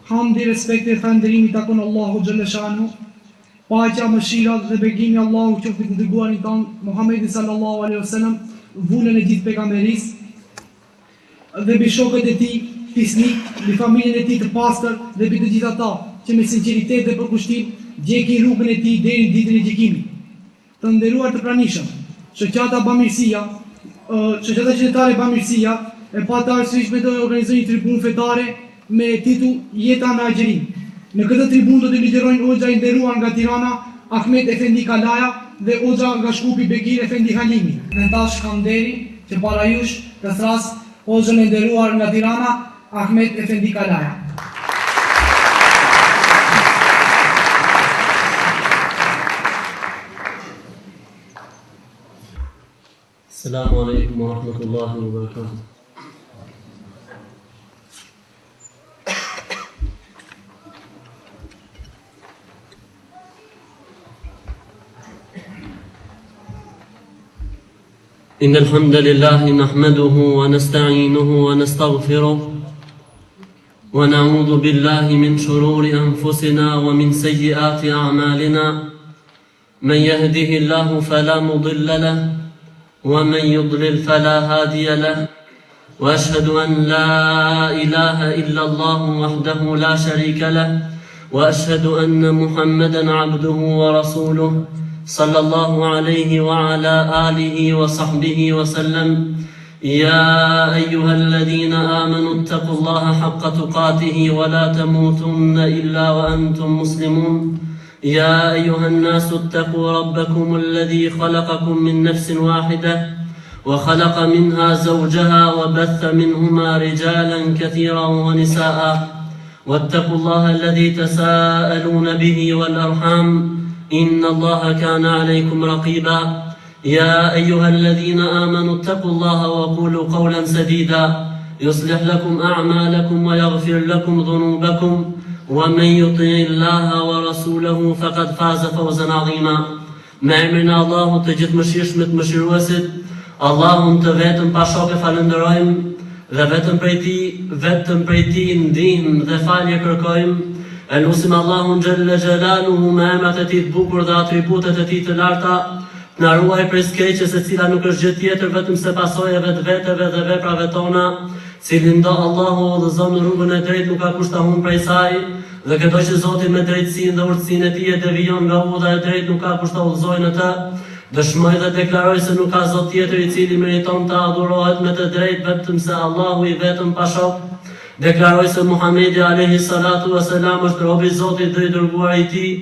Hamdi, respekti e falënderimi takon Allahu xhalla shanu. Paqja, mëshira dhe begimi Allahu qoftë të dërguarin ton Muhammedin sallallahu alaihi wasallam, vullën e gjithë pejgamberisë dhe mbi shokët e tij, fisnik, mbi familjen e tij të pastër dhe mbi të gjithë ata që me sinqeritet dhe përkushtim djekin rrugën e tij deri në ditën e gjykimit. Të nderuar të pranishëm, shoqata qytetare Bamirësia e pa të arsyeshme do të organizojë një tribunë fetare me titull Jeta në Agjerim. Në këtë tribunë do të ligjërojnë Hoxha i nderuar nga Tirana, Ahmet Efendi Kalaja dhe Hoxha nga Shkupi Begir Efendi Halimi. Në tash kam deri që para jush të thras Hoxhën e nderuar nga Tirana, Ahmet Efendi Kalaja. Assalamu alaikum wa rahmatullahi wa barakatuh. إن الحمد لله نحمده ونستعينه ونستغفره ونعوذ بالله من شرور أنفسنا ومن سيئات أعمالنا من يهده الله فلا مضل له ومن يضلل فلا هادي له وأشهد أن لا إله إلا الله وحده لا شريك له وأشهد أن محمدا عبده ورسوله صلى الله عليه وعلى آله وصحبه وسلم يا أيها الذين آمنوا اتقوا الله حق تقاته ولا تموتن إلا وأنتم مسلمون يا أيها الناس اتقوا ربكم الذي خلقكم من نفس واحدة وخلق منها زوجها وبث منهما رجالا كثيرا ونساء واتقوا الله الذي تساءلون به والأرحام إن الله كان عليكم رقيبا يا أيها الذين آمنوا اتقوا الله وقولوا قولا سديدا يصلح لكم أعمالكم ويغفر لكم ذنوبكم ومن يطع الله ورسوله فقد فاز فوزا عظيما. Me emrin e Allahut të gjithë mëshirshmit mëshiruesit, Allahun të vetëm pa shokë falenderojmë dhe vetëm prej tij ndihmë dhe falje kërkojmë. Elusim Allahun xhalla xhelaluhu me emrat e tij të bukur dhe atributet e tij të larta, të na ruaj prej skeqjes e cila nuk është gjë tjetër vetëm se pasojave të veteve dhe veprave tona, cilin do Allahu udhëzon në rrugën e drejtë, nuk ka kusht ta humbë prej saj, dhe këto që Zoti me drejtësinë dhe urtësinë e tij e devijon nga udha e drejtë, nuk ka kusht ta udhëzojë në të. Dëshmoj dhe deklaroj se nuk ka Zot tjetër i cili meriton të adhurohet me të drejtë vetëm se Allahu i vetëm pa shok. Deklaroj se Muhamedi alayhi salatu wasalam është robi i Zotit dhe i dërguar i tij.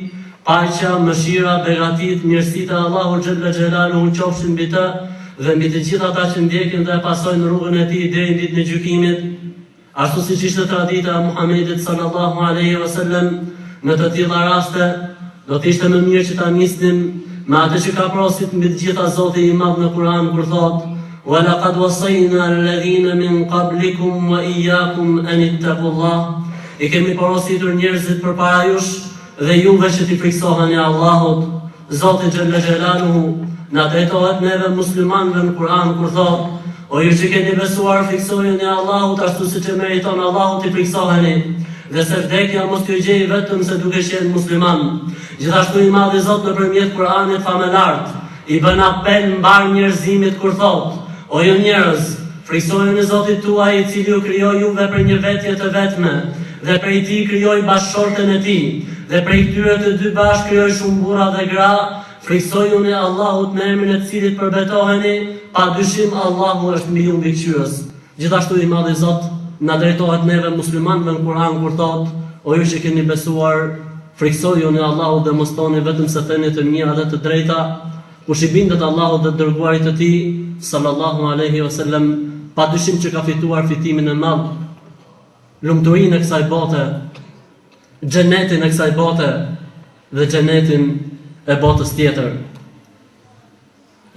Paqja, mëshira, begatit, mirësitë e Allahu xhalla xhelaluhu qofshin mbi të dhe mbi të gjithë ata që ndjekin dhe pasojnë rrugën e tij deri në ditën e gjykimit. Ashtu siç ishte tradita e Muhamedit sallallahu alaihi wasallam, në të tilla raste do të ishte më mirë që ta nisnim me atë që ka prosit mbi të gjitha Zoti i Madh në Kur'an kur thotë: "Wa laqad wasayna alladhina min qablikum wa iyyakum an ittaqullah." I kemi porositur njerëzit përpara jush dhe juve që t'i friksoheni Allahut. Zoti xhalla xhelaluhu na drejtohet neve muslimanëve në Kur'an kur thotë: "O ju që keni besuar, friksojeni Allahut ashtu siç e meriton Allahu t'i friksoheni, dhe se vdekja mos t'ju gjejë vetëm se duke qenë musliman." Gjithashtu i Madhi Zot nëpërmjet Kur'anit famelart i bën apel mbar njerëzimit kur thotë: "O ju njerëz, friksojeni Zotin tuaj i cili ju krijoi juve për një vetje të vetme, dhe prej tij krijoi bashkëshorten e tij, dhe prej këtyre të dy bashkë krijoi shumë burra dhe gra. Friksojuni Allahut me emrin e cilit përbetoheni, padyshim Allahu është mbi ju mbikëqyrës." Gjithashtu i Madhi Zot na drejtohet neve muslimanëve në Kur'an kur thotë: "O ju që keni besuar, friksojuni Allahut dhe mos thoni vetëm se theni të mira dhe të drejta. Kush i bindet Allahut dhe dërguarit të tij sallallahu alaihi wasallam, padyshim që ka fituar fitimin e madh, lumturinë e kësaj bote, xhenetin e kësaj bote dhe xhenetin e botës tjetër."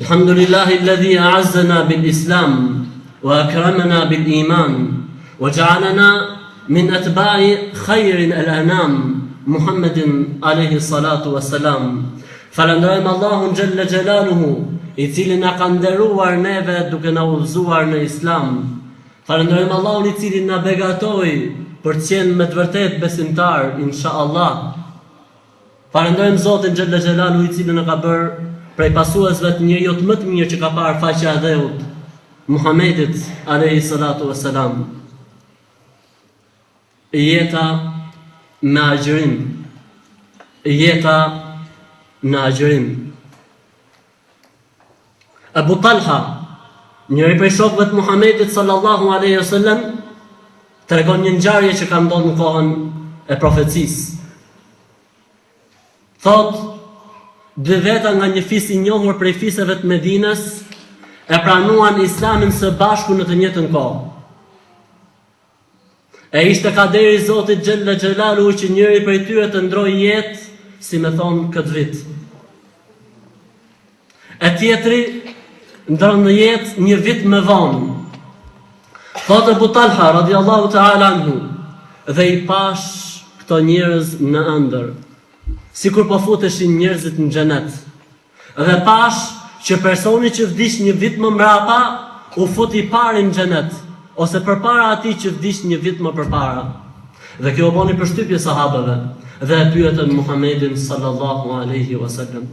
Alhamdulillahi alladhi a'azzana bil Islam wa akramana bil iman wa ja'alana min atba'i khayrin al-anam Muhammedin alayhi salatu wassalam. Falenderojmë Allahun xhalla xhelaluhu, i cili na ka nderuar neve duke na udhëzuar në Islam. Falenderojmë Allahun i cili na begatoi për të qenë me të vërtet besimtar, inshallah. Falenderojmë Zotin Xhella Xhelalu, i cili na ka bërë prej pasuesve të njeriut më të mirë që ka parë faqja e dheut, Muhamedit alayhi salatu wassalam. Jeta me agjërim. Jeta në agjërim. Abu Talha, njëri prej shokëve të Muhamedit sallallahu alaihi wasallam, tregon një ngjarje që ka ndodhur në kohën e profecisë. Thot, dy veta nga një fis i njohur prej fiseve të Medinës e pranuan Islamin së bashku në të njëjtën kohë. E ishte kaderi i Zotit Xhella Xhelalu që njëri prej tyre të ndrojë jetë, si me thonë, këtë vit. E tjetri ndron në jetë një vit më vonë. Thot Abu Talha radiallahu ta'ala anhu, dhe i pash këto njerëz në ëndër, sikur po futeshin njerëzit në xhenet. Dhe pash që personi që vdiq një vit më mbrapa u fut i pari në xhenet, ose përpara atij që vdiq një vit më përpara. Dhe kjo u boni përshtypje sahabëve, dhe e pyetën Muhamedit sallallahu alaihi wasallam.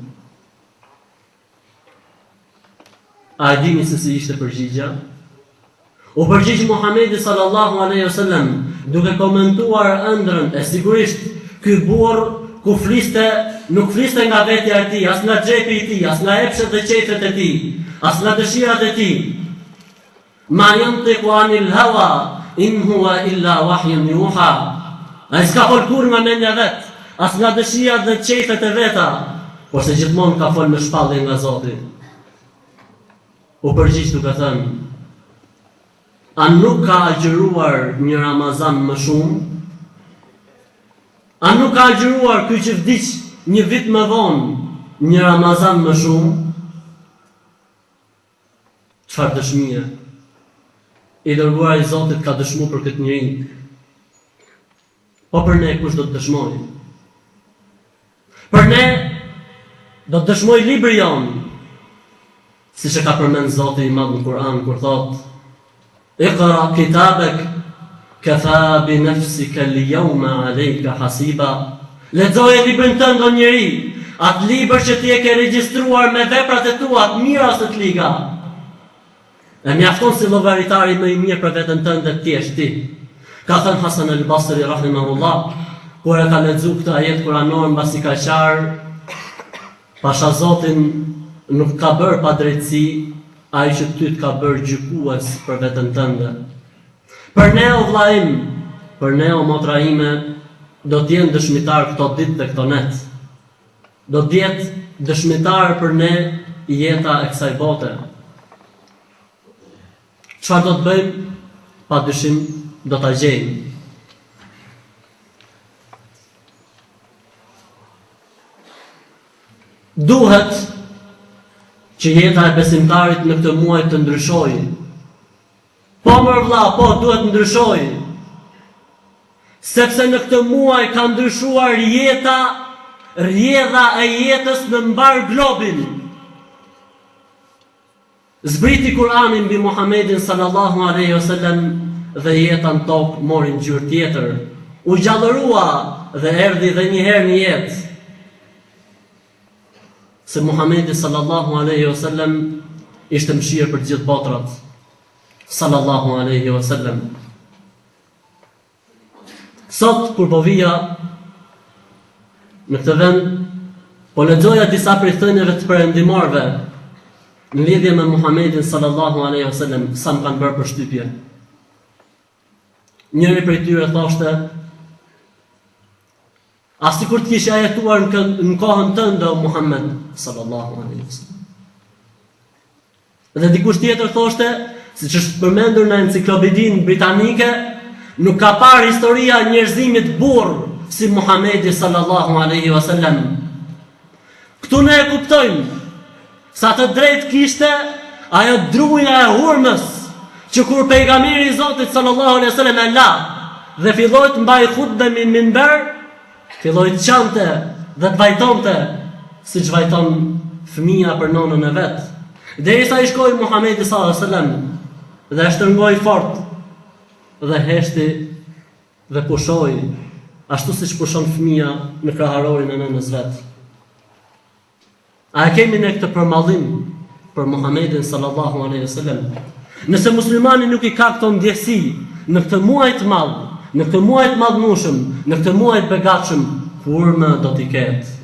A e dini se si ishte përgjigja? U përgjigj Muhamedi sallallahu alaihi wasallam duke komentuar ëndrrën e sigurisht ky burr ku fliste, nuk fliste nga vetja e tij, as nga xhepi i tij, as nga epshet dhe qejfet e tij, as nga dëshirat e tij. Ma yantiqu anil hawa in huwa illa wahyun yuha. Ai s'ka fol kur nga mendja vet, as nga dëshirat dhe qejfet e veta, por se gjithmonë ka fol me shpallje nga Zoti. U përgjigj duke thënë: a nuk ka agjëruar një Ramazan më shumë? A nuk ka agjëruar ky që vdiq një vit më vonë një Ramazan më shumë? Çfarë dëshmie? I dërguari i Zotit ka dëshmuar për këtë njeri. Po për ne kush do të dëshmoj? Për ne do të dëshmoj libri jonë, siç e ka përmend Zoti i Madh në Kur'an kur thotë: Iqra kitabek kafa bi nafsika al-yawma alayka hasiba. Lexoje librin tënd o njeri, atë libër që ti e ke regjistruar me veprat e tua, të mira ose të liga. E mjafton si llogaritari më i mirë për veten tënde ti je ti. Ka thënë Hasan al-Basri rahimahullah, kur e ka lexuar këtë ajet kuranor mbasi ka qarë, pasha Zotin nuk ka bërë pa drejtësi, ai që ty të ka bërë gjykues për veten tënde. Për ne o vlla im, për ne o motra ime, do të jenë dëshmitar këto ditë dhe këto net. Do të jetë dëshmitar për ne jeta e kësaj bote. Çfarë do të bëjmë? Padyshim do ta gjejmë. Duhet që jeta e besimtarit në këtë muaj të ndryshojë. Po mër vlla, po duhet ndryshojë. Sepse në këtë muaj ka ndryshuar jeta, rrjedha e jetës në mbar globin. Zbriti Kur'ani mbi Muhamedit sallallahu alaihi wasallam dhe jeta në tokë mori ngjyrë tjetër. U gjallërua dhe erdhi dhe një herë në jetë. Se Muhamedi sallallahu alaihi wasallam ishte mëshirë për gjithë botrat. Sallallahu alaihi wasallam. Sot kur po vija në këtë vend, po lexoja disa prej thënieve të perëndimorëve në lidhje me Muhamedit sallallahu alaihi wasallam, sa më kanë bërë përshtypje. Njëri prej tyre thoshte: a sikur të kishe ajetuar në kohën tënde o Muhammed sallallahu alaihi wasallam. Dhe dikush tjetër thoshte, siç është përmendur në enciklopedinë britanike, nuk ka parë historia e njerëzimit burr si Muhamedi sallallahu alaihi wasallam. Këtu ne e kuptojmë sa të drejtë kishte ajo druja e hurmës që kur pejgamberi i Zotit sallallahu alaihi wasallam e la dhe filloi të mbaj hutbë në minber, filloi të çante dhe të vajtonte siç vajton fëmia për nonën e vet. Derisa i shkoi Muhamedi sallallahu alaihi wasallam dhe e shtrëngoi fort dhe heshti dhe pushoj ashtu siç pushon fëmia në kraharorin e nënës vet. A kemi ne këtë përmallim për Muhamedit sallallahu alaihi wasallam? Nëse muslimani nuk i ka këto ndjesi në këtë muaj të madh, në këtë muaj të madhnushëm, në këtë muaj të begatshëm, kur më do t'i ketë?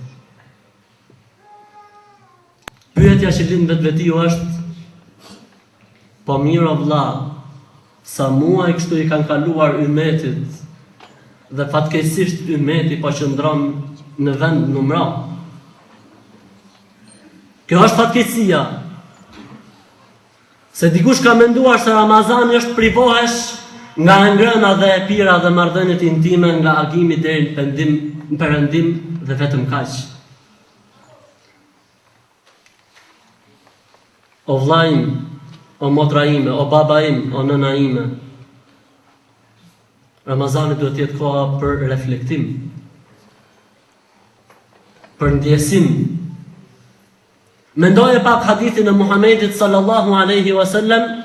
Pyetja që lind vetvetiu është: po mirë o vlla, sa muaj kështu i kanë kaluar ummetit dhe fatkeqësisht ummeti po qëndron në vend numra. Kjo është fatkeqësia. Se dikush ka menduar se Ramazani është privohesh nga ngrëna dhe e pira dhe marrëdhëniet intime, nga agimi deri në perëndim dhe vetëm kaq. O vlla im, o motra ime, o baba im, o nëna ime, Ramazani duhet të jetë koha për reflektim, për ndjesim. Mendoje pak hadithin e Muhamedit sallallahu alaihi wasallam,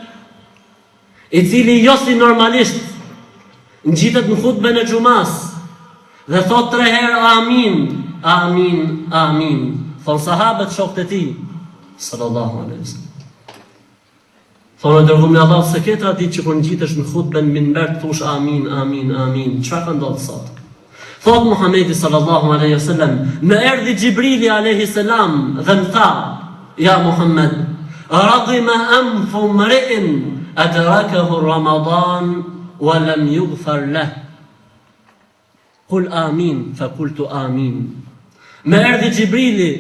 i cili jo si normalisht ngjitet në hutben e xumas dhe thot 3 herë amin, amin, amin. Thon sahabët shokët e tij sallallahu alaihi wasallam. Thonë dërgumi i Allahut, se ke traditë që kur ngjitesh në hutben minber të thush amin, amin, amin. Çfarë ka ndodhur sot? Thot Muhamedi sallallahu alaihi wasallam, më erdhi Xhibrili alaihi salam dhe më tha: ja Muhammed, radhima anfu mri'in adrakahu Ramadan wa lam yughfar lah. Qul amin, fa qultu amin. Më erdhi Xhibrili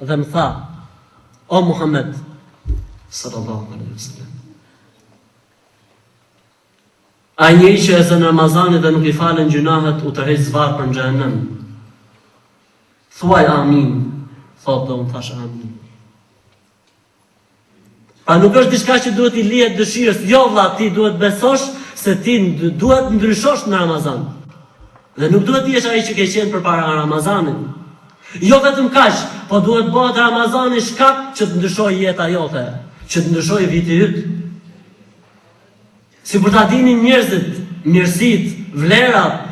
dhe më tha: o Muhammed sallallahu alaihi wasallam, ai njeri që e zën Ramazanit dhe nuk i falen gjunahet u tërheq zvarr për në xhenem. Thuaj amin, thot dhe unë thash amin. Pa nuk është diçka që duhet i lihet dëshirës, jo vlla, ti duhet besosh se ti duhet ndryshosh në Ramazan. Dhe nuk duhet të jesh ai që ke qenë përpara Ramazanit. Jo vetëm kaq, po duhet bëhet Ramazani shkak që të ndryshojë jeta jote, që të ndryshojë viti yt. Si për ta dinin njerëzit, mirësitë, vlerat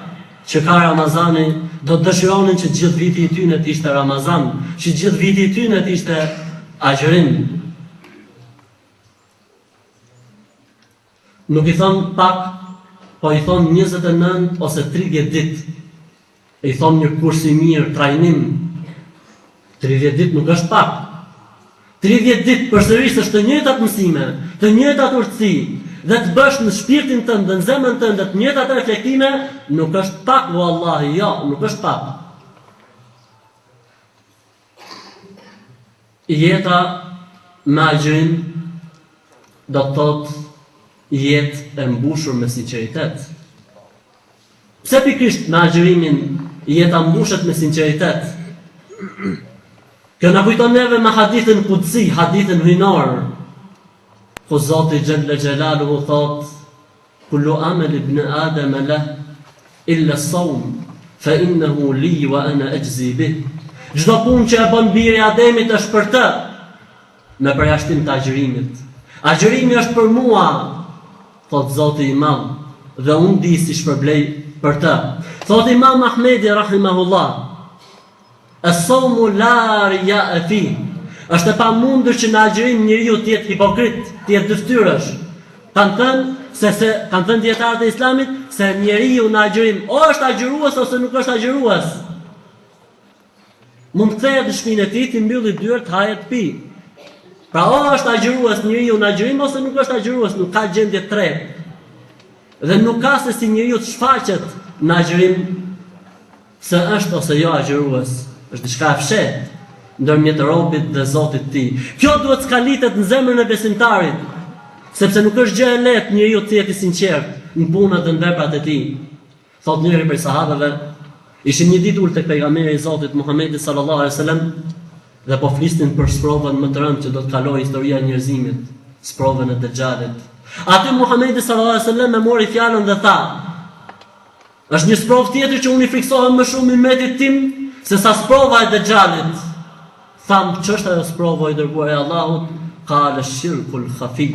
që ka Ramazani, do të dëshironin që gjithë viti i tyre të ishte Ramazan, që gjithë viti i tyre të ishte agjërim. Nuk i thon pak, po i thon 29 ose 30 ditë. I thon një kurs i mirë, trajnim. 30 ditë nuk është pak. 30 ditë përsërisht është të njëjtat mësime, të njëjtat urtësi, dhe të bësh në shpirtin tënd dhe në zemrën tënde të njëjtat reflektime, nuk është pak vallahi, jo, nuk është pak. Jeta me agjërim do të thotë jetë e mbushur me sinqeritet. Pse pikërisht me agjërimin jeta mbushet me sinqeritet? Kjo na kujton neve me hadithin kudsi, hadithin hyjnor, ku Zoti xhalla xhelaluhu thot: kullu amal ibn adam lah illa as-sawm fa innahu li wa ana ajzi bih. Çdo punë që e bën biri i Ademit është për të, me përjashtim të agjërimit. Agjërimi është për mua, thot Zoti i Madh, dhe unë di si shpërblej për të. Thot Imam Ahmedi rahimahullah: as-sawmu la riya fi. Është e pamundur që në agjërim njeriu të jetë hipokrit, të jetë dëftyrësh. Kanë thënë dietarët e Islamit se njeriu në agjërim o është agjërues ose nuk është agjërues. Mund të kthehet në shtëpinë e tij, të mbylli dyert, hahet, pi. Pra o është agjërues njeriu në agjërim ose nuk është agjërues, nuk ka gjendje tretë. Dhe nuk ka se si njeriu të shfaqet në agjërim se është ose jo agjërues. Është diçka e fshehtë ndërmjet robit dhe Zotit të tij. Kjo duhet skalitet në zemrën e besimtarit, sepse nuk është gjë e lehtë njeriu të jetë i sinqert në punët dhe në veprat e tij. Thot njëri prej sahabëve, ishin një ditë tek pejgamberi i Zotit Muhamedi sallallahu alaihi wasallam dhe po flisnin për sprovën më të rëndë që do të kalojë historia e njerëzimit, sprovën e Dejxhalit. Aty Muhamedi sallallahu alaihi wasallam e mori fjalën dhe tha: është një sprovë tjetër që unë i friksohem më shumë ummetit tim se sa sprova e Dejxhalit. Tham, ç'është ajo sprova i dërguar e Allahut? Qala shirkul khafi.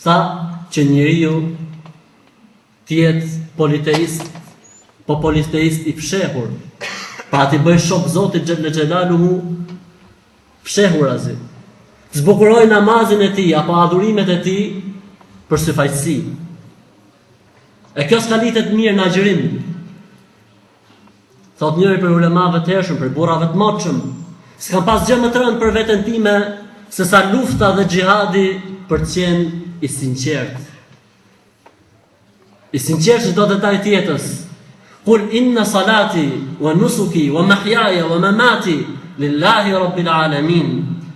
Tha që njeriu të jetë politeist, po politeist i fshehur. Pra ti bëj shok Zotit Xhelle Xhelaluhu fshehur azi. Zbukuroj namazin e tij apo adhurimet e tij për syfaqësi. E kjo skalitet mirë në agjërim. Thot njëri për ulemave të hershëm, për burrave të moçëm, s'kam pas gjë më të rëndë për veten time se sa lufta dhe xhihadi për të qenë i sinqert. I sinqert çdo detaj të jetës. Qul inna salati wa nusuki wa mahyaya wa mamati lillahi rabbil alamin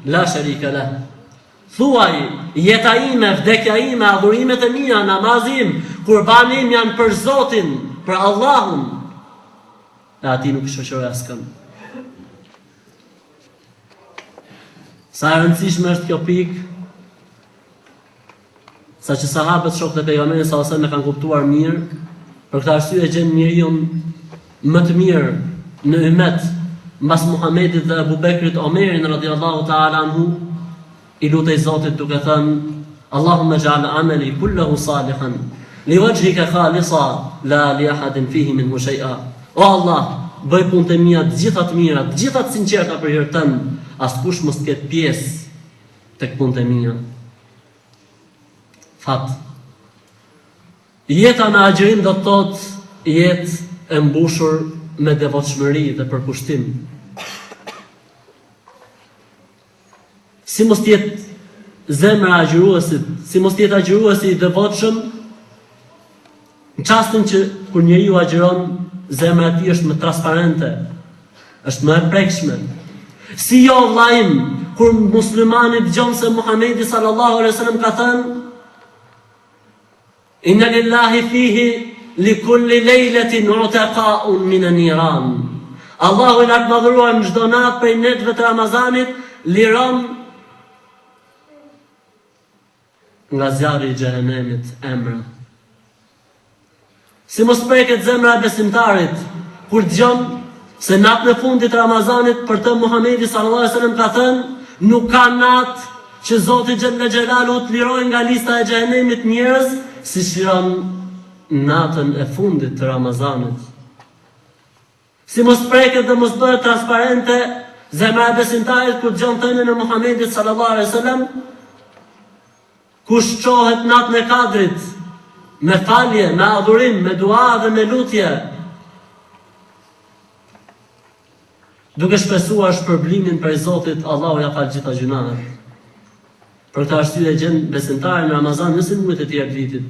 la sharika lah. Thuaj, jeta ime, vdekja ime, adhurimet e mia, namazim, kurbani im janë për Zotin, për Allahun. E ati nuk shoqëroj askën. Sa e rëndësishme është kjo pikë, sa që sahabët shokët e pejgamberit sallallahu alajhi wasallam kanë kuptuar mirë, për këtë arsye gjen njeriu më të mirë në ummet mbas Muhamedit dhe Abu Bekrit, Omerin radhiyallahu ta'ala anhu, i lutej Zotit duke thënë: Allahumma ij'al amali kullahu salihan liwajhika khalisa la li ahadin fihi minhu shay'a. O Allah, bëj punët e mia të gjitha të mira, të gjitha të sinqerta për hir tënd, askush mos ketë pjesë tek punët e mia. Fat. Jeta në agjërim do të thotë jetë e mbushur me devotshmëri dhe përkushtim. Si mos tjetë zemra agjëruesit, si mos tjetë agjëruesi i devotshëm, në çastin që kur njeriu agjëron, zemra e tij është më transparente, është më e prekshme. Si jo vllajim, kur muslimani dëgjon se Muhamedi sallallahu alaihi wasallam ka thënë: Inna lillahi fihi li kulli lejletin utaqa'un min an-niran. Allahu i lartë madhëruar në çdo natë prej netëve të Ramazanit liron nga zjarri i xhehenemit emra. Si mos preket zemra e besimtarit kur dëgjon se natën e fundit të Ramazanit për të Muhamedi sallallahu alaihi wasallam ka thënë: nuk ka natë që Zoti Xhelle Xhelalu të lirojë nga lista e xhehenemit njerëz si shiron natën e fundit të Ramazanit. Si mos preket dhe mos bëhet transparente zemra e besimtarit kur dëgjon thënien e Muhamedit sallallahu alaihi wasallam: kush çohet natën e Kadrit me falje, me adhurim, me dua dhe me lutje, duke shpresuar shpërblimin prej Zotit, Allahu ja fal gjitha gjunahet. Për këtë arsye gjen besimtarin në Ramazan nëse nuk të tjerë vitit.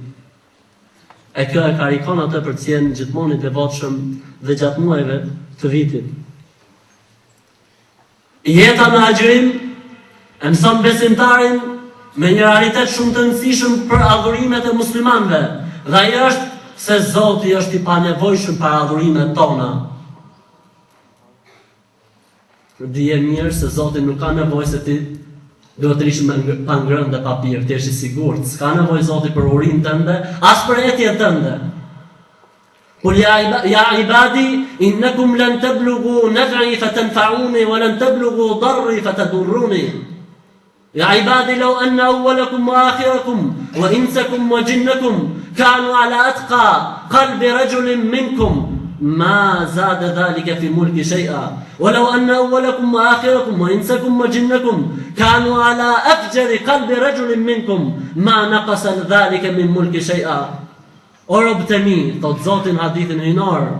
E kjo e karikon atë për të qenë gjithmonë i devotshëm dhe gjatë muajve të vitit. Jeta në agjërim e mëson besimtarin me një realitet shumë të rëndësishëm për adhurimet e muslimanëve, dhe ai është se Zoti është i panevojshëm për adhurimet tona. Dije mirë se Zoti nuk ka nevojë se ti duhet të rish pa ngrënë dhe papir, ti je i sigurt, s'ka nevojë Zoti për urinë tënde, as për etjen tënde. Qul ya ibadi innakum lan tablughu naf'i fatanfa'uni wa lan tablughu darri fatadurruni. يا عبادي لو أن أولكم وآخركم وإنسكم وجنكم كانوا على أتقى قلب رجل منكم ما زاد ذلك في ملك شيئا ولو أن أولكم وآخركم وإنسكم وجنكم كانوا على أفجر قلب رجل منكم ما نقص ذلك من ملك شيئا. O robët e mi, thot Zoti në hadithin rinor,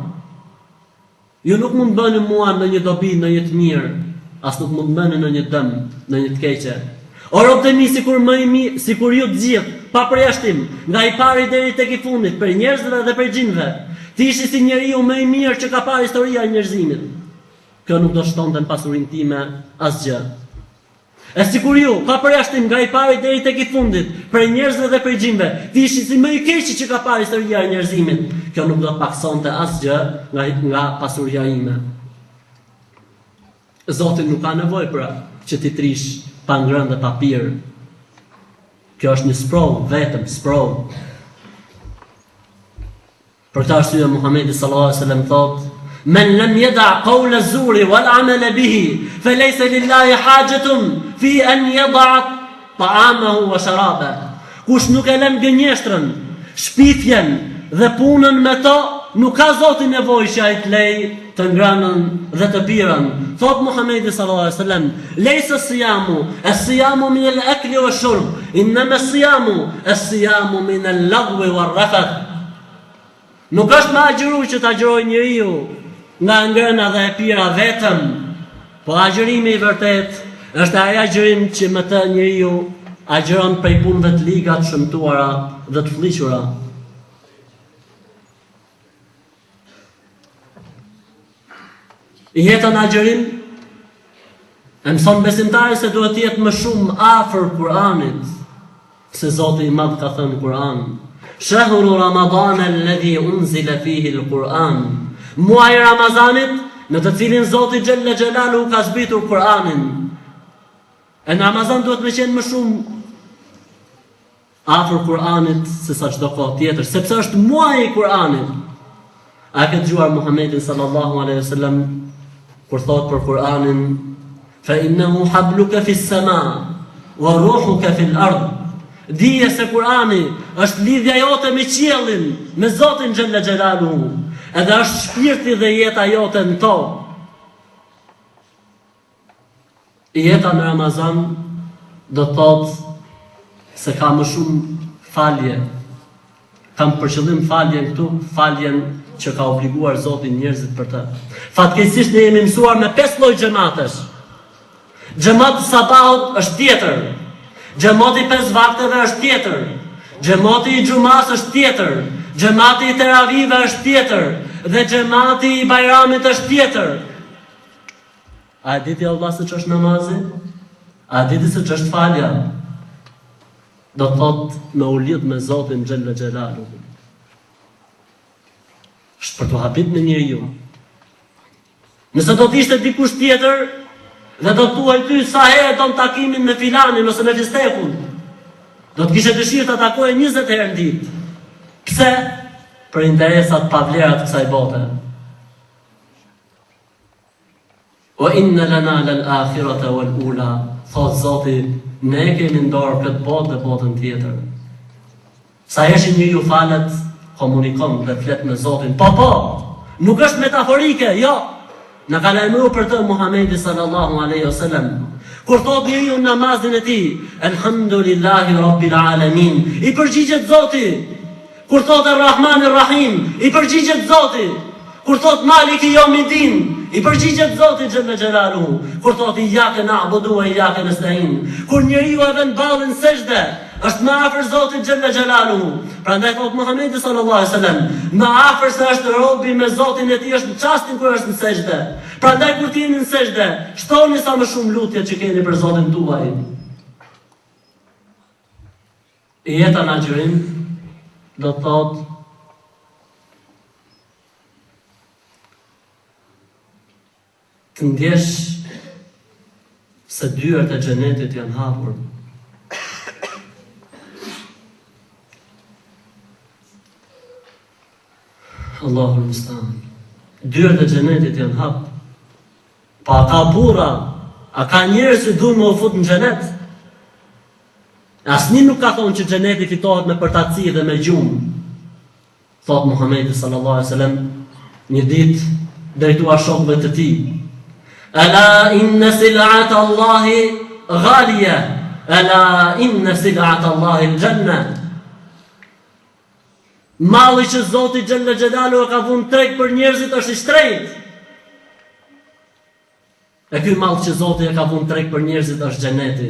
ju nuk mund bëni mua në një dobi, në një të mirë, as nuk mund bëni në një dëm, në një të keqe. O robët e mi, sikur ju të gjithë, pa përjashtim, nga i pari deri tek i fundit, për njerëzve dhe për gjinëve, ti ishi si njeriu më i mirë që ka parë historia e njerëzimit. Kjo nuk do shtonte në pasurinë time asgjë. E sikur ju, pa përjashtim, nga i pari deri tek i fundit, për njerëzve dhe për gjinëve, ti ishi si më i keqi që ka parë historia e njerëzimit. Kjo nuk do të paksonte asgjë nga pasuria ime. Zoti nuk ka nevojë për që ti trish pa ngrënë dhe papir. Kjo është një sprovë, vetëm sprovë. Për këtë arsye Muhamedi sallallahu alaihi wasallam thotë: "Men lam yada' qawla az-zuri wal 'amala bihi, falaysa lillahi hajatun fi an yada'a ta'amahu wa sharabahu." Kush nuk e lën gënjeshtrën, shpifjen, dhe punën me to, nuk ka Zoti nevojë që ai të lej të ngrënën dhe të pirën. Thot Muhamedi sallallahu alaihi wasallam: "Laysa as-siyamu, as-siyamu min al-akli wash-shurb, innama as-siyamu, as-siyamu min al-lagwi war-rafath." Nuk është më agjëru që të agjërojë njeriu nga ngrëna dhe e pira vetëm, po agjërimi i vërtet është ai agjërim që me të njeriu agjëron prej punëve të liga, të shëmtuara dhe të fllihura. Jeta në agjërim e mëson besimtari se duhet të jetë më shumë afër Kur'anit, se Zoti i Madh ka thënë në Kur'an: "Shahru Ramadan alladhi unzila fihi al-Qur'an." Muaji i Ramazanit në të cilin Zoti Xhella Xhelalu ka zbritur Kur'anin. E në Ramazan duhet me qenë më shumë afër Kur'anit se sa çdo kohë tjetër, sepse është muaji i Kur'anit. A ke dëgjuar Muhammedin sallallahu alaihi wasallam kur thot për Kur'anin: "Fa innahu habluka fi as-sama wa ruhuka fi al-ard." Dije se Kur'ani është lidhja jote me qiellin, me Zotin Xhella Xhelaluhu, edhe është shpirti dhe jeta jote në tokë. Jeta në Ramazan do të thotë se ka më shumë falje. Kam për qëllim faljen këtu, faljen që ka obliguar Zoti njerëzit për të. Fatkeqësisht ne jemi mësuar me 5 lloj xhamatesh. Xhamati i sabahut është tjetër. Xhamati i 5 vakteve është tjetër. Xhamati i xumas është tjetër. Xhamati i teravive është tjetër. Dhe xhamati i bajramit është tjetër. A e diti Allah se që është namazi? A e diti se që është falja? Do të thot me u lidh me Zotin Xhella Xhelaluhu. Është për të habit në njeriu. Nëse do të ishte dikush tjetër dhe do të thuaj ty sa herë don takimin me filanin ose me fistekun, do të kishe dëshirë të takoje 20 herë në ditë. Pse? Për interesat pavlera të kësaj bote. Wa inna lana lal-akhirata wal-ula. Thot Zoti, ne kemi në dorë këtë botë dhe botën tjetër. Sa herë njeriu falet, komunikon dhe flet me Zotin. Po, nuk është metaforike, jo. Në ka lajmëruar për të Muhamedi sallallahu alaihi wasallam. Kur thot njeriu në namazin e tij, Elhamdulillahi Rabbil Alamin, i përgjigjet Zoti. Kur thot Ar-Rahman Ar-Rahim, i përgjigjet Zoti. Kur thot Maliki Yawmiddin, i përgjigjet Zoti Xhella Xhelaluhu. Kur thot Iyyaka na'budu wa iyyaka nasta'in, kur njeriu e vën ballën sejdë, është më afër Zotit Xhella Xhelaluhu. Prandaj thot Muhamedi sallallahu alaihi wasallam, më afër se është robi me Zotin e tij është në çastin kur është në sejdë. Prandaj kur jeni në sejdë, shtoni sa më shumë lutje që keni për Zotin tuaj. Jeta në agjërim do thot të ndjesh se dyert e xhenetit janë hapur. Allahu musta'an. Dyert e xhenetit janë hapur. Pa ka burra, a ka njerëz që duan më fut në xhenet? Asnjë nuk ka thonë që xheneti fitohet me përtaci dhe me gjumë. Thot Muhamedi sallallahu alaihi wasallam një ditë drejtuar shokëve të tij: "Ala inna sil'ata Allahi ghaliya, ala inna sil'ata Allahi al-janna." Malli që Zoti Xhella Xhelaluhu ka vënë treg për njerëzit është i shtrenjtë. E ky mall që Zoti e ka vënë treg për njerëzit është xheneti.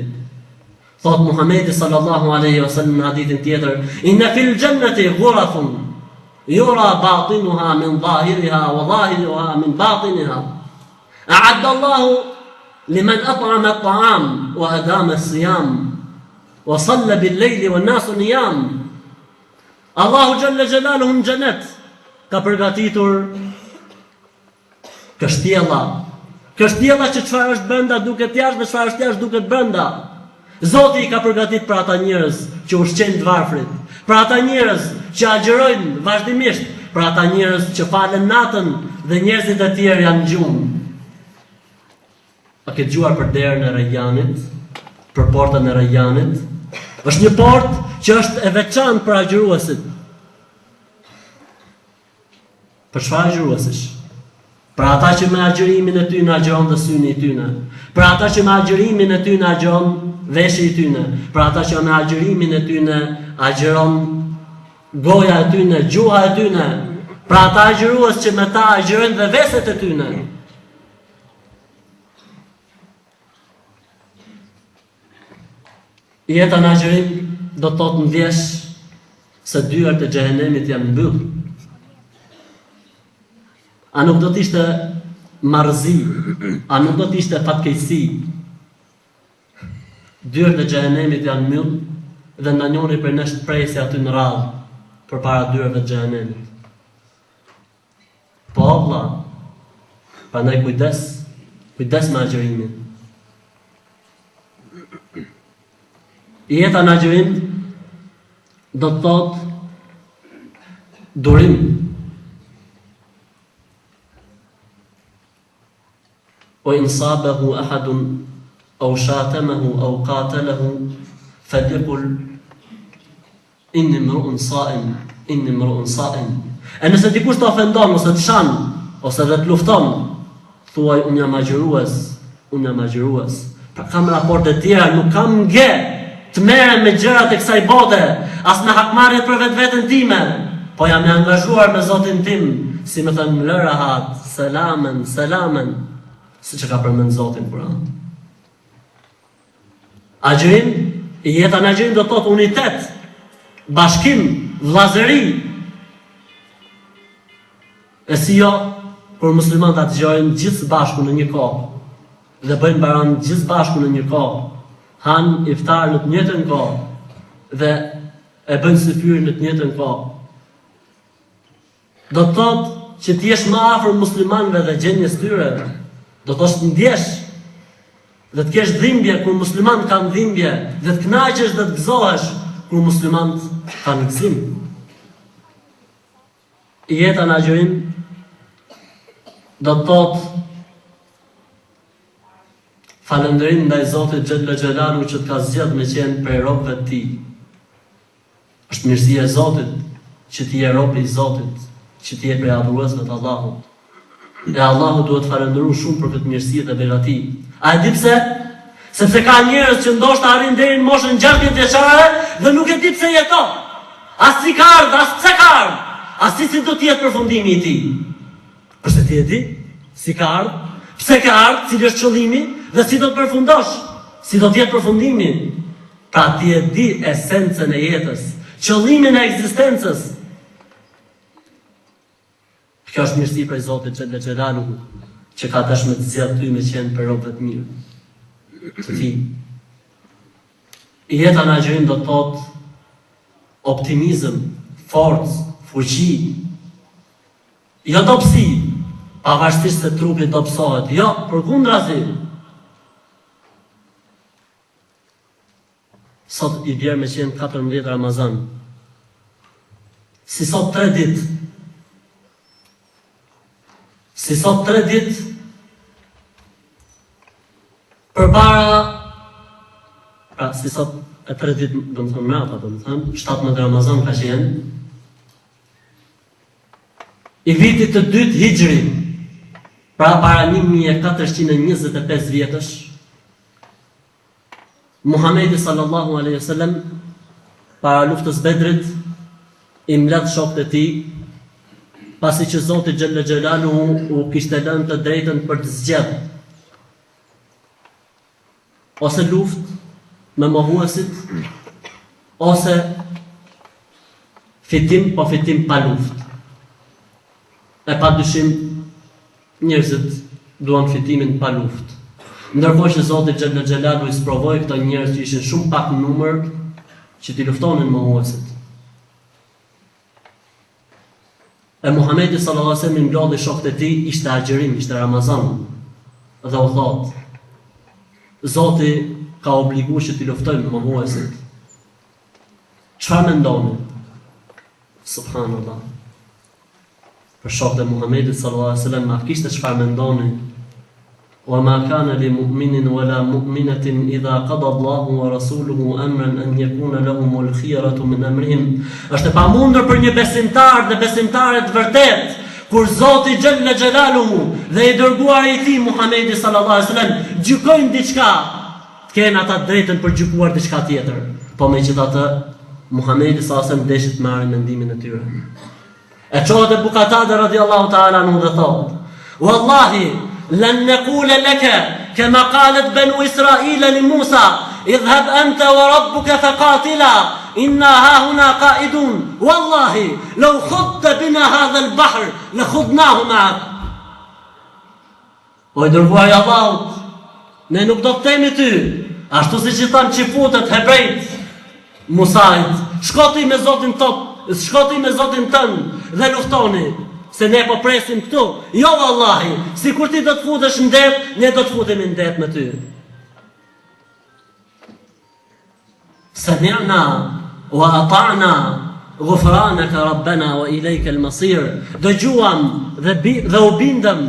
Thot Muhamedi sallallahu alaihi wasallam në hadithin tjetër: "Inna fil jannati ghurafun yura batinuha min zahiriha wa zahiruha min batiniha. A'adda Allahu liman at'ama at-ta'am wa adama as-siyam wa salla bil-layli wan-nasu niyam." Allahu Xhella Xhelaluhu në xhenet ka përgatitur kështjella. Kështjella që çfarë është brenda duket jashtë dhe çfarë është jashtë duket brenda. Zoti i ka përgatit për ata njerëz që ushqejnë të varfrit, për ata njerëz që agjërojnë vazhdimisht, për ata njerëz që falen natën dhe njerëzit e tjerë janë gjumë. A ke dëgjuar për derën e Rayyanit, për portën e Rayyanit? Është një portë që është e veçantë për agjëruesit. Për çfarë agjëruesish? Për ata që me agjërimin e tyre agjeron dhe syni i tyre. Për ata që me agjërimin e tyre agjeron veshë i tyre. Për ata që me agjërimin e tyre agjeron goja e tyre, gjuha e tyre. Për ata agjërues që me ta agjerojnë dhe veset e tyre. Jeta në agjerim do të thotë ndjesh se dyert e xhehenemit janë mbyllur. A nuk do t'ishte marrëzi, a nuk do t'ishte fatkeqësi. Dyert e xhehenemit janë mbyllur dhe ndonjëri për nesh presi aty në radhë përpara dyerve të xhehenemit. Po valla, prandaj kujdes me agjërimin. Jeta në agjerim do të thotë durim. O insabehu ahadun au shatamahu au qatalahu falyaqul inni imru'un sa'im, inni imru'un sa'im. E nëse dikush të ofendon ose të shan ose dhe të lufton, thuaj unë jam agjërues. Pra kam raporte tjera, nuk kam nge të merrem me gjërat e kësaj bote, as me hakmarrjet për vetveten time, po jam i angazhuar me Zotin tim, si më thënë lë rahat, selamen, siç e ka përmend Zoti në Kur'an. Agjerim, jeta në agjerim do të thotë unitet, bashkim, vllazëri. E si jo, kur muslimanët agjërojnë gjithë bashku në një kohë dhe bëjnë baran gjithë bashku në një kohë, han iftar në të njëjtën kohë dhe e bëjnë syfyr në të njëjtën kohë. Do të thotë që të jesh më afër muslimanëve dhe gjendjes tyre, do të thotë ndjesh dhe të kesh dhimbje kur muslimanët kanë dhimbje, dhe të kënaqesh dhe të gëzohesh kur muslimanët kanë gëzim. Jeta në agjerim do të thotë falënderim ndaj Zotit Xhella Xhelalu që të ka zgjedhur me qenë prej robëve të tij. Është mirësia e Zotit që ti je rob i Zotit, që ti je prej adhuruesve të Allahut. E Allahu duhet falënderuar shumë për këtë mirësi dhe begati. A e di pse? Sepse ka njerëz që ndoshta arrin deri në moshën 60 vjeçare dhe nuk e di pse jeton. As si ka ardhur, as pse ka ardhur, as si do të jetë përfundimi i tij. Përse ti e di si ka ardhur, pse ka ardhur, cili është qëllimi dhe si do të përfundosh, si do të jetë përfundimi. Pra ti e di esencën e jetës, qëllimin e ekzistencës. Kjo është mirësi prej Zotit Xhella Xhelalu, që ka dashur të zgjidhë ty me qenë për robët të mirë. Të ti. Jeta në agjerim do të thotë optimizëm, forcë, fuqi. Jo dobësi, pavarësisht se trupi dobësohet. Jo, përkundrazi. Sot i vjen me qenë 14 Ramazan. Si sot 3 ditë. Si sot 3 ditë përpara, pra si sot e 3 ditë do të thonë mrapa, do të thonë 17 Ramazan ka qenë i vitit të dytë Hijri, pra para 1425 vjetësh, Muhamedi sallallahu alaihi wasallam para luftës Bedrit i mbledh shokët e tij, pasi që Zoti Xhella Xhelalu u kishte lënë të drejtën për të zgjedhur ose luftë me mohuesit, ose fitim pa luftë. E pa dyshim njerëzit duan fitimin pa luftë. Ndërkohë që Zoti Xhella Xhelalu i sprovoi këto njerëz që ishin shumë pak në numër që t'i luftonin mohuesit. E Muhamedi sallallahu alaihi wasallam i mblodhi shokët e tij, ishte agjerim, ishte Ramazan. Dhe u thotë, Zoti ka obliguar që t'i luftojmë mohuesit. Çfarë mendoni? Subhanallah. Për shokët e Muhamedit sallallahu alaihi wasallam ma kishte çfarë mendoni? Wa ma kana li mu'minin wala mu'minatin idha qada Allahu wa rasuluhu amran an yakuna lahumul khiyaratu min amrihim. Është e pamundur për një besimtar dhe besimtare të vërtet, kur Zoti Xhella Xhelaluhu dhe i dërguari i tij Muhamedi sallallahu alaihi wasallam gjykojnë diçka, të kenë ata drejtën për gjykuar diçka tjetër. Po megjithatë, Muhamedi sallallahu alaihi wasallam deshit të marrë mendimin e tyre. E çohet Abu Qatada radhiyallahu ta'ala anhu dhe thot: "Wallahi lan naqula laka kama qalat banu Israila li Musa, idhhab anta wa rabbuka faqatila inna hahuna qa'idun. Wallahi law khudta bina hadha al-bahr la khudnahu ma'ak." O i dërguari i Allahut, ne nuk do të themi ty, ashtu siç i thanë çifutët hebrejt Musait, shkoti me Zotin tot, shkoti me Zotin tënd dhe luftoni, se ne po presim këtu. Jo vallahi, sikur ti do të futesh në det, ne do të futemi në det me ty. Sami'na wa ata'na ghufranaka rabbana wa ilayka al-masir. Dëgjuam dhe u bindëm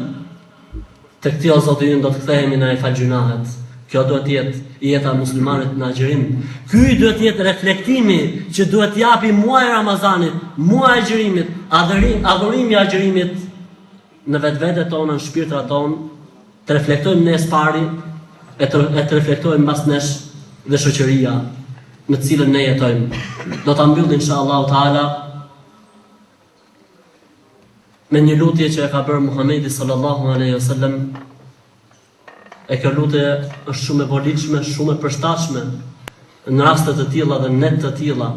te këtij o Zoti ynë, do të kthehemi në fal gjunahet. Kjo duhet të jetë jeta e muslimanit në agjerim. Ky duhet të jetë reflektimi që duhet t'japi muaji i Ramazanit, muaji i agjerimit, adhurimi i agjerimit në vetvetet tona, në shpirtrat tonë, të reflektojmë ne së pari e të reflektojmë mbas nesh dhe shoqëria në të cilën ne jetojmë. Do ta mbyll inshallah taala me një lutje që e ka bërë Muhamedi sallallahu alaihi wasallam. E kjo lutje është shumë e volitshme, shumë e përshtatshme në raste të tilla dhe në net të tilla.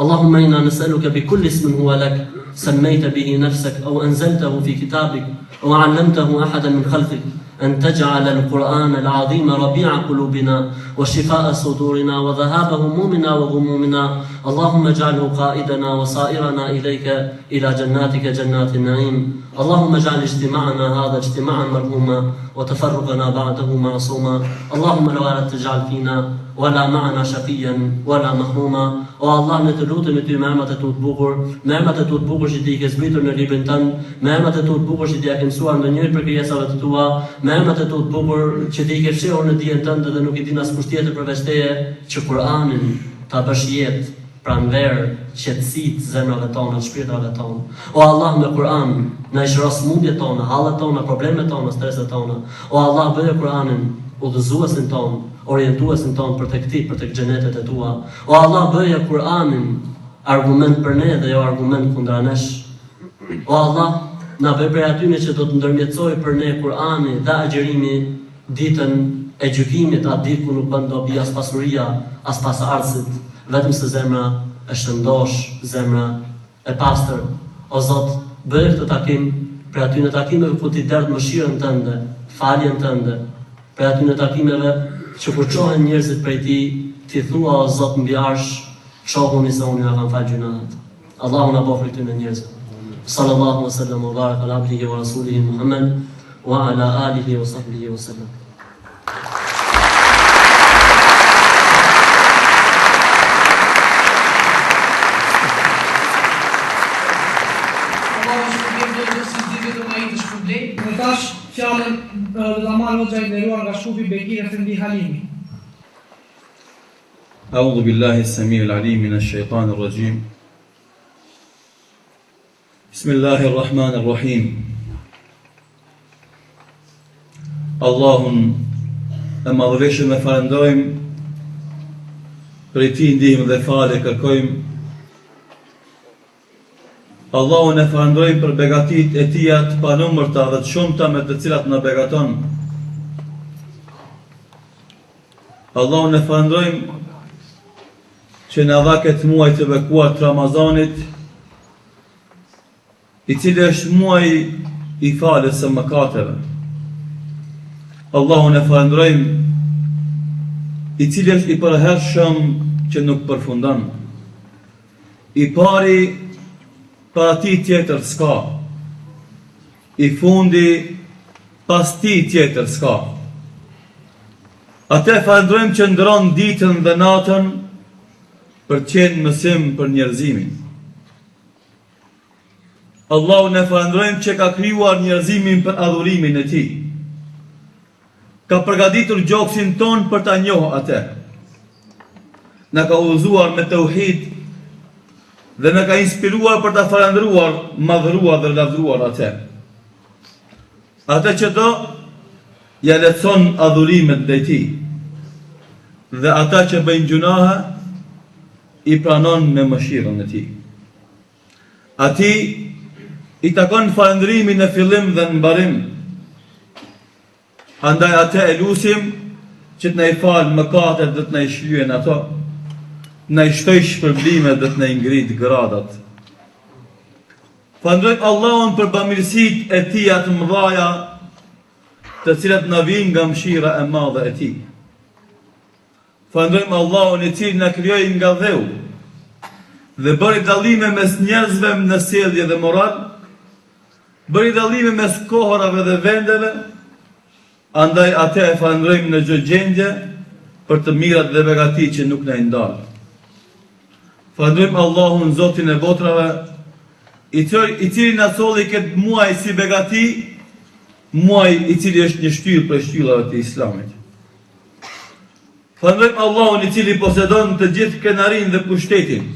Allahumma inna nas'aluka bi kulli ismin huwa lak sammayta bihi nafsak aw anzaltahu fi kitabik aw 'allamtahu ahadan min khalqik an taj'ala al-Qur'ana al-'azima rabi'a qulubina wa shifaa'a sudurina wa dhahaba humumina wa ghumumina. Allahumma ij'alhu qa'idana wa sa'irana ilayka ila jannatika jannatin na'im. اللهم اجعل اجتماعنا هذا اجتماعا مرحوما وتفرقنا بعده معصوما. اللهم لا تجعل فينا ولا معنا شقيا ولا محروما. O Allah, ne të lutemi ty me emrat e tu të bukur, me emrat e tu të bukur që ti i ke zbritur në librin tënd, me emrat e tu të bukur që ti ja ke mësuar ndonjëri prej krijesave të tua, me emrat e tu të bukur që ti i ke fshehur në dijen tënde dhe nuk i din askush tjetër përveç teje, që Kur'anin ta bësh jetë pranverë, qetësit zemrave tona, shpirtave tona. O Allah, me Kur'an na i shëro smundjet tona, hallet tona, problemet tona, streset tona. O Allah, bëje Kur'anin udhëzuesin ton, orientuesin ton për tek ti, për tek xhenetet e tua. O Allah, bëje Kur'anin argument për ne dhe jo argument kundra nesh. O Allah, na bëj prej atyre që do të ndërmjetësoj për ne Kur'ani dhe agjerimi ditën e gjykimit, atë ditë ku nuk bën dobi as pasuria, as pas ardhsit, vetëm se zemra e shëndosh, zemra e pastër. O Zot, bëj këtë takim për atyre takimeve ku ti derdh mëshirën tënde, faljen tënde, për atyre takimeve që kur çohen njerëzit prej ti thua o Zot mbi arsh, çohuni se unë ja kam fal gjunahet. Allahu na bëfë këtyre njerëzve. Sallallahu alaihi wasallam wa baraka ala abdihi wa rasulihi Muhammad wa ala alihi wa sahbihi wa sallam. Në tash fjalën dhe marrë hoxha i nderuar nga shkupi Bekir Efendi Halimi. أعوذ بالله السميع العليم من الشيطان الرجيم. بسم الله الرحمن الرحيم. Allahun e madhëveshëm e falënderojmë, prej tij ndihmë dhe falë kërkojmë. Allahun e falënderojmë për begatit e tija të panumërta dhe të shumta me të cilat na begaton. Allahun e falënderojmë që na dha këtë muaj të bekuar të Ramazanit, i cili është muaj i falës së mëkateve. Allahun e falënderojmë, i cili është i përhershëm që nuk përfundon. I pari para ti tjetër s'ka. I fundi pas ti tjetër s'ka. Atë falënderojmë që ndron ditën dhe natën për qenë mësim për njerëzimin. Allahun e falënderojmë që ka krijuar njerëzimin për adhurimin e tij. Ka përgatitur gjoksin ton për ta njohur atë. Na ka udhëzuar me tauhid dhe në ka inspiruar për të falendruar, madhruar dhe lavdruar atë. Atë që do, ja lehtëson adhurimet ndaj tij. Dhe ata që bëjnë gjunahe, i pranon me mëshirën e tij. Atij i takon falëndrimi në fillim dhe në mbarim. Andaj atë e lusim që të na i falë mëkatet dhe të na i shlyen ato, na i shtoj shpërblimet dhe të na i ngrit gradat. Falënderojmë Allahun për bamirësitë e tij të mëdha, të cilat na vijnë nga mëshira e madhe e tij. Falënderojmë Allahun i cili na krijoi nga dheu dhe bëri dallime mes njerëzve në sjellje dhe moral, bëri dallime mes kohërave dhe vendeve. Andaj atë e falënderojmë në çdo gjendje për të mirat dhe begatitë që nuk na i ndal. Falënderojmë Allahun Zotin e botrave, i cili na solli këtë muaj si begati, muaj i cili është një shtyllë për shtyllave të Islamit. Falënderojmë Allahun i cili posedon të gjithë krenarinë dhe pushtetin,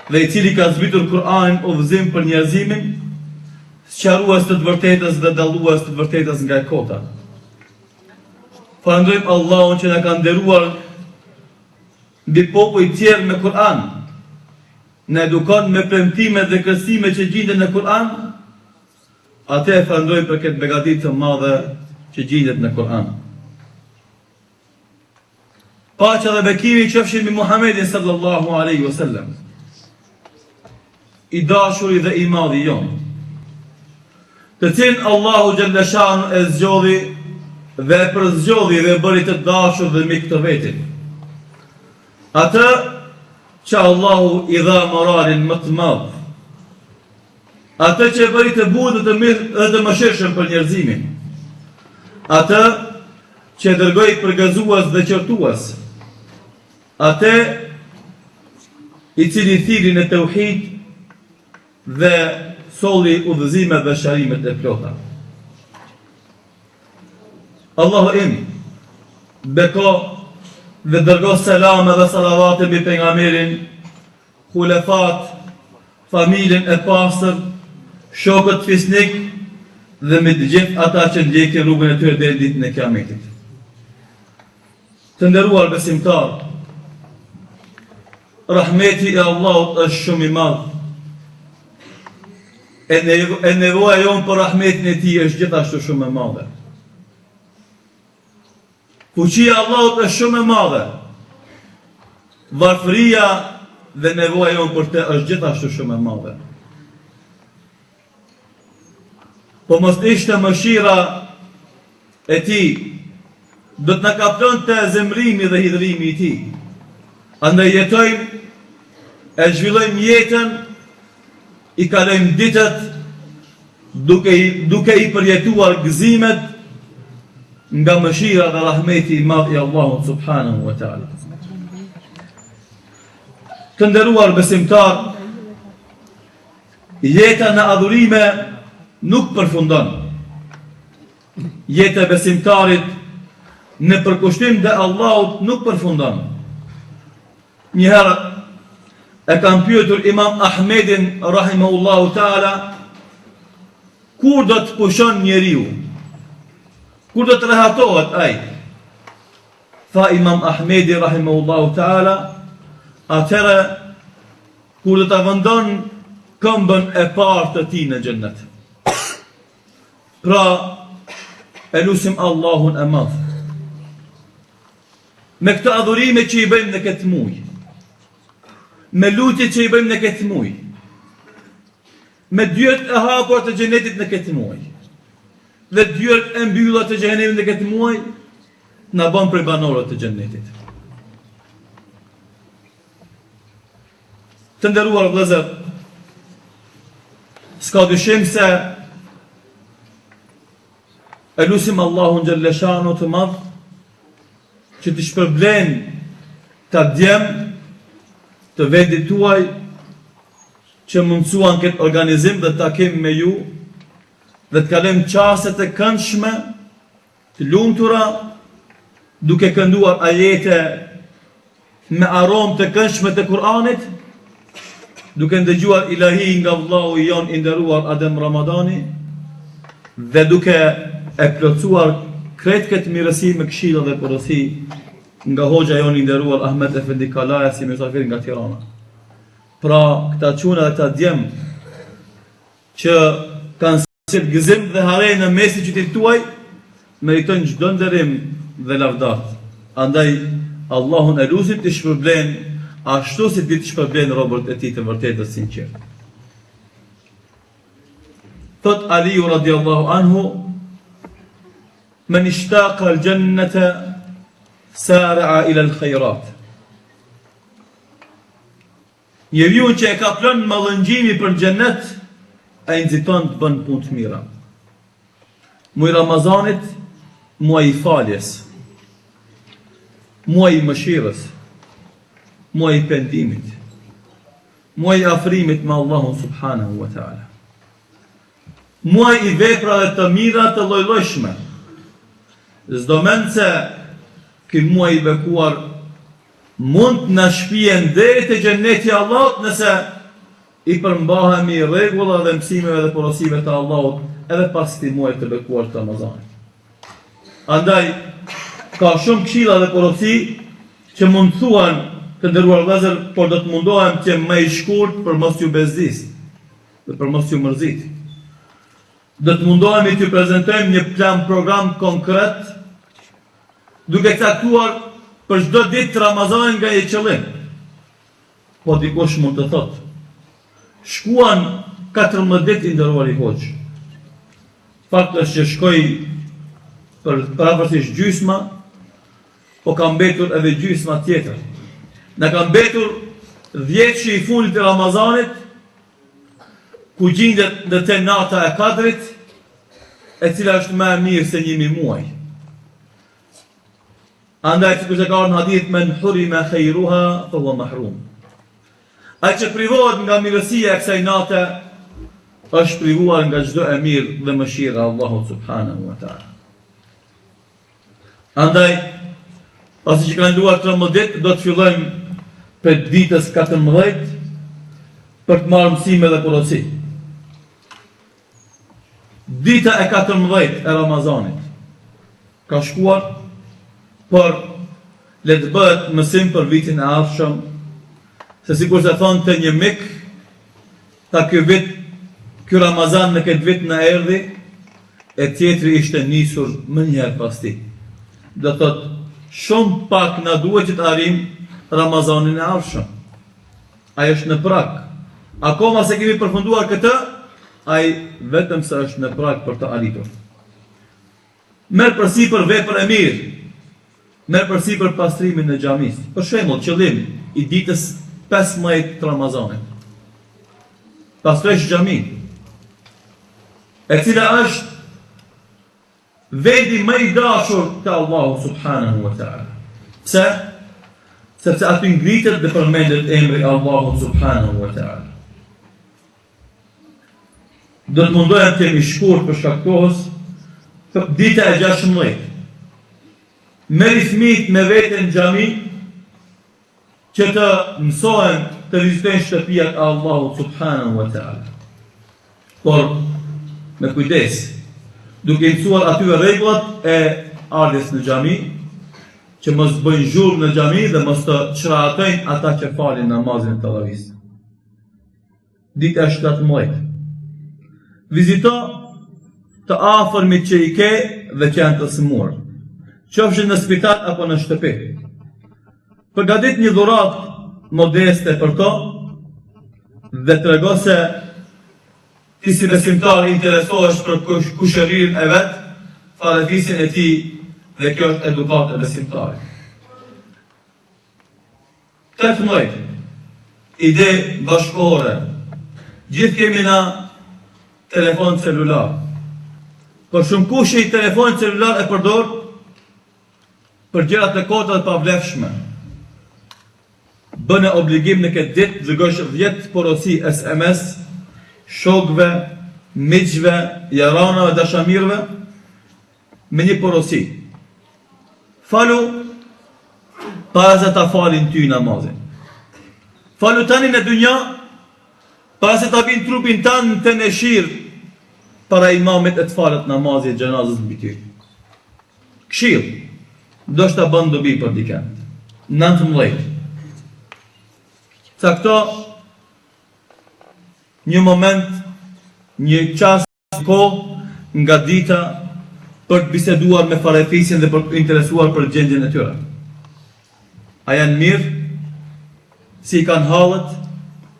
dhe i cili ka zbritur Kur'anin udhëzim për njerëzimin, sqarues të vërtetës dhe dallues të vërtetës nga kota. Falënderojmë Allahun që na ka nderuar mbi popull tjerë me Kur'an, na edukon me premtimet dhe kërcimet që gjenden në Kur'an. Atë e falënderojmë për këtë begati të madhe që gjendet në Kur'an. Paqja dhe bekimi qofshin mbi Muhamedit sallallahu alaihi wasallam, i dashuri dhe i madhi jon, të cilin Allahu xhalla shanu e zgjodhi dhe e përzgjodhi dhe bëri të dashur dhe mik të vetit. Atë që Allahu i dha moralin më të madh, atë që e bëri të butë të mirë dhe të mëshirshëm për njerëzimin, atë që e dërgoi përgëzues dhe qortues, atë i cili thiri në tauhid dhe solli udhëzimet dhe sharimet e plota. Allahu im, beko dhe dërgo selame dhe salavate mbi pejgamberin, hulefat, familjen e pastër, shokët fisnik dhe me të gjithë ata që ndjekin rrugën e tyre deri ditën e Kiametit. Të nderuar besimtar, rahmeti e Allahut është shumë i madh. E nevoja jonë për rahmetin e tij është gjithashtu shumë e madhe. Fuqia e Allahut është shumë e madhe. Varfëria dhe nevoja jonë për të është gjithashtu shumë e madhe. Po mos ishte mëshira e tij, do të na kaptonte zemrimi dhe hidhrimi i tij. Andaj jetojmë, e zhvillojmë jetën, i kalojmë ditët duke i përjetuar gëzimet nga mëshira dhe rahmeti i madh i Allahut subhanahu wa taala. Të nderuar besimtar, jeta në adhurime nuk përfundon. Jeta e besimtarit në përkushtim dhe Allahut nuk përfundon. Njëherë e kam pyetur Imam Ahmedin rahimahullahu taala, kur do të pushon njeriu? Kur do të rehatohet ai? Tha Imam Ahmedi rahimahullahu taala, atëherë kur do ta vendon këmbën e parë të tij në xhennet. Pra, e lusim Allahun e madh, me këto adhurime që i bëjmë në këtë muaj, me lutjet që i bëjmë në këtë muaj, me dyert e hapur të xhenetit në këtë muaj, dhe dyert e mbyllura të xhenemit në këtë muaj, na bën prej banorëve të xhenetit. Të nderuar vëllezër, s'ka dyshim se e lusim Allahun xhalla shanu të madh që të shpërblen të djem të vendit tuaj që mundësuan këtë organizim dhe takim me ju dhe të kalojmë çaste të këndshme, të lumtura, duke kënduar ajete me aromë të këndshme të Kur'anit, duke ndëgjuar ilahi nga vllau i jon i nderuar Adem Ramadani dhe duke e plotësuar krejt këtë mirësi me këshilla dhe porosi nga hoxha jon i nderuar Ahmet Efendi Kalaja si mysafir nga Tirana. Pra këta çuna dhe këta djem që kanë sjell gëzim dhe harej në mesin e qytetit tuaj meritojnë çdo nderim dhe lavdat. Andaj Allahun e lutim të shpërblen ashtu si ditë shpërblen robërt e tij të vërtetë dhe sinqert. Thot Aliu radiallahu anhu: "Men ishtaqa al-jannata sara'a ila al-khayrat." Njeriu që e ka planë mallëngjimi për xhennet, ai nxiton të bën punë të mira. Muaj Ramazanit, muaj i faljes, muaj i mëshirës, muaj i pendimit, muaj i afrimit me Allahun subhanahu wa taala. Muaj i veprave të mira të lloj-llojshme. S'do mend se ky muaj i bekuar mund na shpihen deri te xheneti i Allahut nëse i përmbahemi rregulla dhe mësimeve dhe porosive të Allahut edhe pas këtij muaji të bekuar të Ramazanit. Andaj ka shumë këshilla dhe porosi që mund thuan të nderuar vëllezër, por do të mundohem që më i shkurt për mos ju bezdis dhe për mos ju mërzit. Do të mundohemi të prezantojmë një plan program konkret duke caktuar për çdo ditë të Ramazanit nga një qëllim. Po dikush mund të thotë, shkuan 14 ditë i nderuar i hoxh. Fakti është që shkoi për pavarësisht gjysma, po ka mbetur edhe gjysma tjetër. Na ka mbetur 10 që i fundit të Ramazanit, ku gjendet në të nata e Kadrit, e cila është më e mirë se 1000 muaj. Andaj që kështë e ka në hadith, men hurima khejruha, fa huwa mahrum. Ai që privohet nga mirësia e kësaj nate, është privuar nga çdo e mirë dhe mëshira e Allahut subhanahu wa taala. Andaj, pasi që kanë luar 13 ditë, do të fillojmë për ditës 14 për të marrë mësime dhe porosi. Dita e 14 e Ramazanit ka shkuar, por le të bëhet mësim për vitin e ardhshëm, se sikur se thonë të një mik, ta ky Ramazan në këtë vit në erdhi, e tjetri ishte nisur më njëherë pas tij. Do thotë, shumë pak na duhet që të arrim Ramazanin e ardhshëm. Ai është në prag. Akoma se kemi përfunduar këtë, ai vetëm se është në prag për të arritur. Merr përsipër vepër e mirë. Merr përsipër pastrimin e xhamisë. Për shembull, qëllim i ditës 15 të Ramazanit. Pastrosh xhamin, e cila është vendi më i dashur te Allahu subhanahu wa taala. Pse? Sepse aty ngritet dhe përmendet emri Allahu subhanahu wa taala. Do të mundohem të jemi shkurt për shkak të kohës. Dita e 16. Merri fëmijët me vete në xhami që të mësohen të vizitojnë shtëpiat e Allahut subhanahu wa taala. Por me kujdes, duke mësuar atyre rregullat e ardhes në xhami, që mos bëjnë zhurmë në xhami dhe mos të çrahatojnë ata që falin namazin e tallavis. Dita e 17. Vizito të afërmit që i ke dhe që janë të sëmurë, qofshin në spital apo në shtëpi. Përgatit një dhuratë modeste për to dhe trego se ti si besimtar interesohesh për kushërinë e vet, falëfisin e tij dhe kjo është edukatë e besimtarit. 18. Ide bashkëore. Gjithë kemi na telefon celular. Por shumë kush i telefon celular e përdor për gjërat e kota dhe pavlefshme. Bëne obligim në këtë ditë të dërgosh 10 porosi SMS shokëve, miqve, jaranave, dashamirëve me një porosi. Falu para se ta falin ty namazin. Falu tani në dynja Pasi ta bin trupin tanë të neshir para imamit e të falet namazit e gjenazës në ty. Këshill, do shta bën dobi për dikend. 19. Ca këto një moment, një qas nga dita për të biseduar me farefisin dhe për të interesuar për gjendjen e tyre. A janë mirë? Si kanë halët?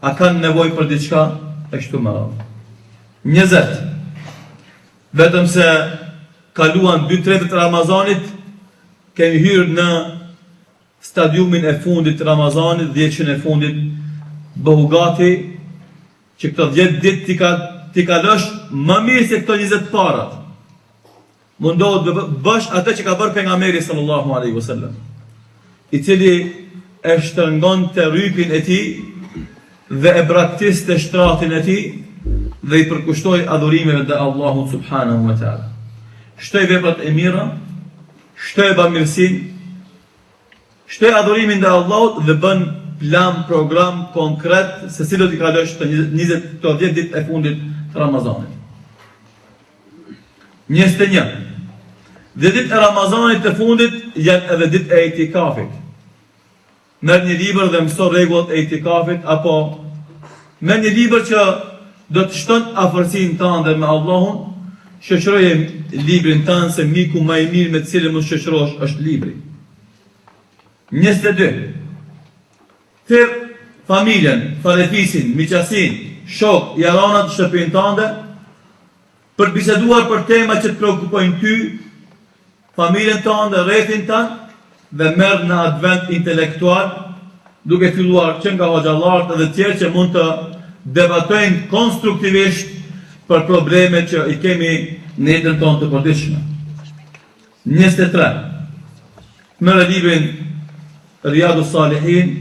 A kanë nevoj për diçka? E kështu më radhë. 20. Vetëm se kaluan 2/3 të Ramazanit, kemi hyrë në stadiumin e fundit të Ramazanit, 10 e fundit, bëhu gati që këto 10 ditë ti kalosh më mirë se këto 20 parat. Mundohet të bësh atë që ka bërë pejgamberi sallallahu alaihi wasallam, i cili e shtërngon të rrypin e tij dhe e braktiste shtratin e tij dhe i përkushtoi adhurimeve dhe Allahut subhanahu wa taala. Shtoi veprat e mira, shtoi bamirësinë, shtoi adhurimin dhe Allahut dhe bën plan, program konkret se si do t'i kalosh të 10 ditë e fundit të Ramazanit. 21. Dhe ditë e Ramazanit të fundit janë edhe ditë e itikafit. Merr një libër dhe mëso rregullat e itikafit, apo merr një libër që do të shton afërsinë tënde me Allahun. Shoqëroje librin tënd se miku më i mirë me të cilin mos shoqërohesh është libri. 22. Thirr familjen, farefisin, miqasin, shok, jaranat të shtëpinë tënde për të biseduar për tema që të preokupojnë ty, familjen tënde, rrethin tënd, dhe merr në advent intelektual, duke filluar që nga hoxhallarët dhe tjerë që mund të debatojnë konstruktivisht për probleme që i kemi në jetën tonë të përditshme. 23. Merr librin Riyadus Salihin,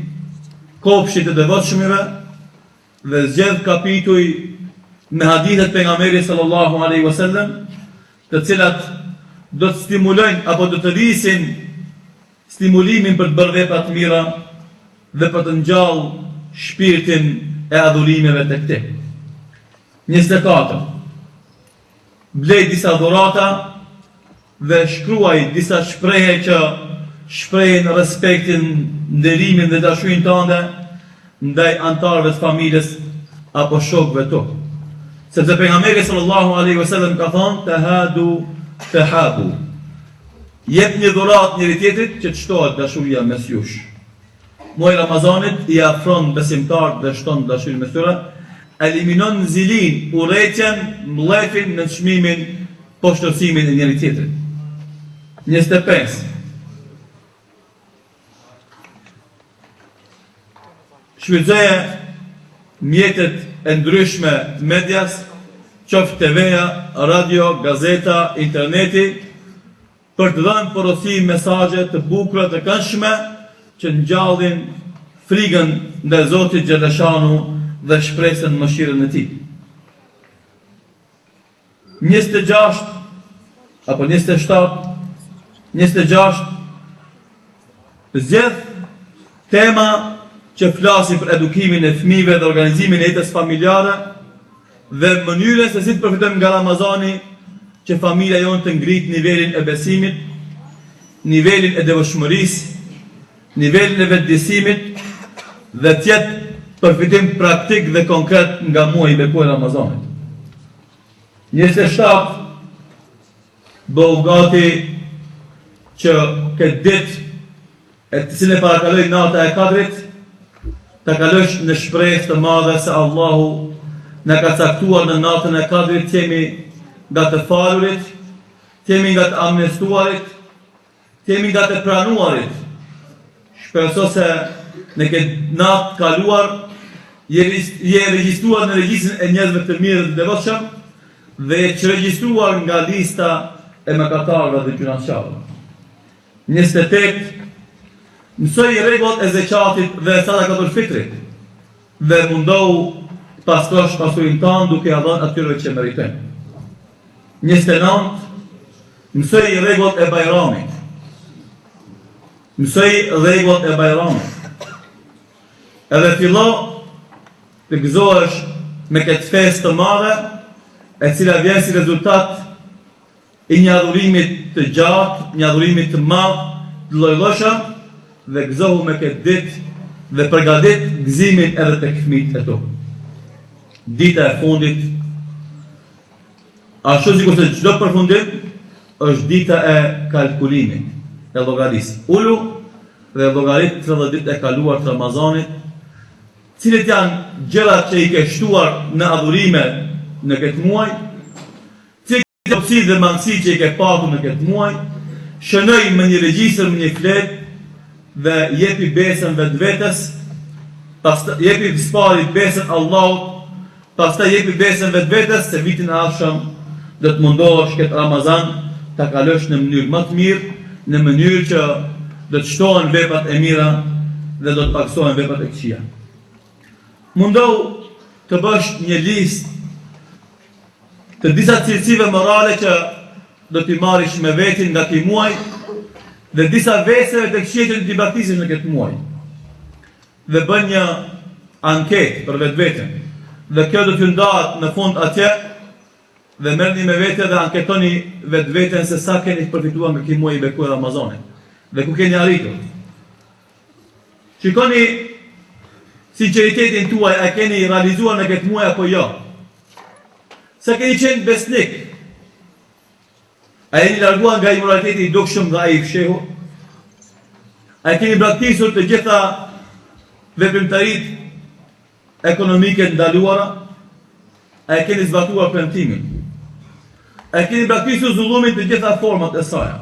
kopshit të devotshmëve, dhe zgjedh kapituj me hadithet pejgamberit sallallahu alaihi wasallam, të cilat do të stimulojnë apo do të rrisin stimulimin për të bërë vepra të mira dhe për të ngjallë shpirtin e adhurimeve tek ti. 24. Blej disa dhurata dhe shkruaj disa shprehje që shprehin respektin, nderimin dhe dashurinë tënde ndaj antarëve të familjes apo shokëve tu. Sepse pejgamberi sallallahu alaihi wasallam ka thënë tahabu. Jep një dhuratë njëri tjetrit që të shtohet dashuria mes jush. Muaji Ramazanit i afron besimtarët dhe shton dashurinë mes tyre, eliminon zilin, urrëtitjen, mllëfin në çmimin, poshtërsimin e njëri tjetrit. 25. Shfrytëzoje mjetet e ndryshme medias, qoftë TV-ja, radio, gazeta, interneti, për të dhënë porosi mesazhe të bukura të këndshme që ngjallin frikën ndaj Zotit Xhaleshanu dhe shpresën mëshirën e tij. 26 apo 26 zgjedh tema që flasin për edukimin e fëmijëve dhe organizimin e jetës familjare dhe mënyrën se si të përfitojmë nga Ramazani që familja jonë të ngrit nivelin e besimit, nivelin e devotshmërisë, nivelin e vetëdijsimit dhe të jetë përfitim praktik dhe konkret nga muaji i bekuar Ramazanit. 27 bëu gati që këtë ditë e të cilën parakaloj nata e Kadrit ta kalosh në shpresë të madhe se Allahu na ka caktuar në natën e Kadrit të jemi nga të falurit, të jemi nga të amnestuarit, të jemi nga të pranuarit. Shpresoj se në këtë natë kaluar je regjistruar në regjistrin e njerëzve të mirë dhe të devotshëm dhe je regjistruar nga lista e mëkatarëve dhe gjunaqtarëve. 28 Mësoj rregullat e zeqatit dhe sadakatul fitrit dhe mundohu pastrosh pasurinë tënde duke ia dhënë atyre që meritojnë. 29 Mësoj rregullat e Bajramit. Mësoj rregullat e Bajramit. Edhe fillo të gëzohesh me këtë festë të madhe, e cila vjen si rezultat i një adhurimit të gjatë, një adhurimit të madh, të lloj-llojshëm, dhe gëzohu me këtë ditë dhe përgatit gëzimin edhe tek fëmijët e tu. Dita e fundit, ashtu sikur se çdo përfundim, është dita e kalkulimit, e llogarisë. Ulu dhe llogarit 30 ditë e kaluar të Ramazanit, cilët janë gjërat që i ke shtuar në adhurime në këtë muaj, cilët janë opsi dhe mangësi që i ke patur në këtë muaj, shënoj me një regjistër, me një flet, dhe jepi besën vetvetes, jepi sparit besën Allahut, pastaj jepi besën vetvetes se vitin e ardhshëm do të mundohesh këtë Ramazan ta kalosh në mënyrë më të mirë, në mënyrë që do të shtohen veprat e mira dhe do të paksohen veprat e këqija. Mundohu të bësh një listë të disa cilësive morale që do t'i marrish me vetin nga ky muaj dhe disa veseve të këqija që do t'i braktisësh në këtë muaj. Dhe bën një anketë për vetveten. Dhe kjo do t'ju ndahet në fund atje dhe merrni me vete dhe anketoni vetveten se sa keni përfituar nga ky muaj i bekuar Ramazanit dhe ku keni arritur. Shikoni sinqeritetin tuaj, a keni realizuar në këtë muaj apo jo? Sa keni qenë besnik? A jeni larguar nga immoraliteti i dukshëm dhe ai i fshehur? A keni braktisur të gjitha veprimtaritë ekonomike ndaluara? A keni zbatuar premtimin? A keni braktisur zullumin të gjitha format e saj?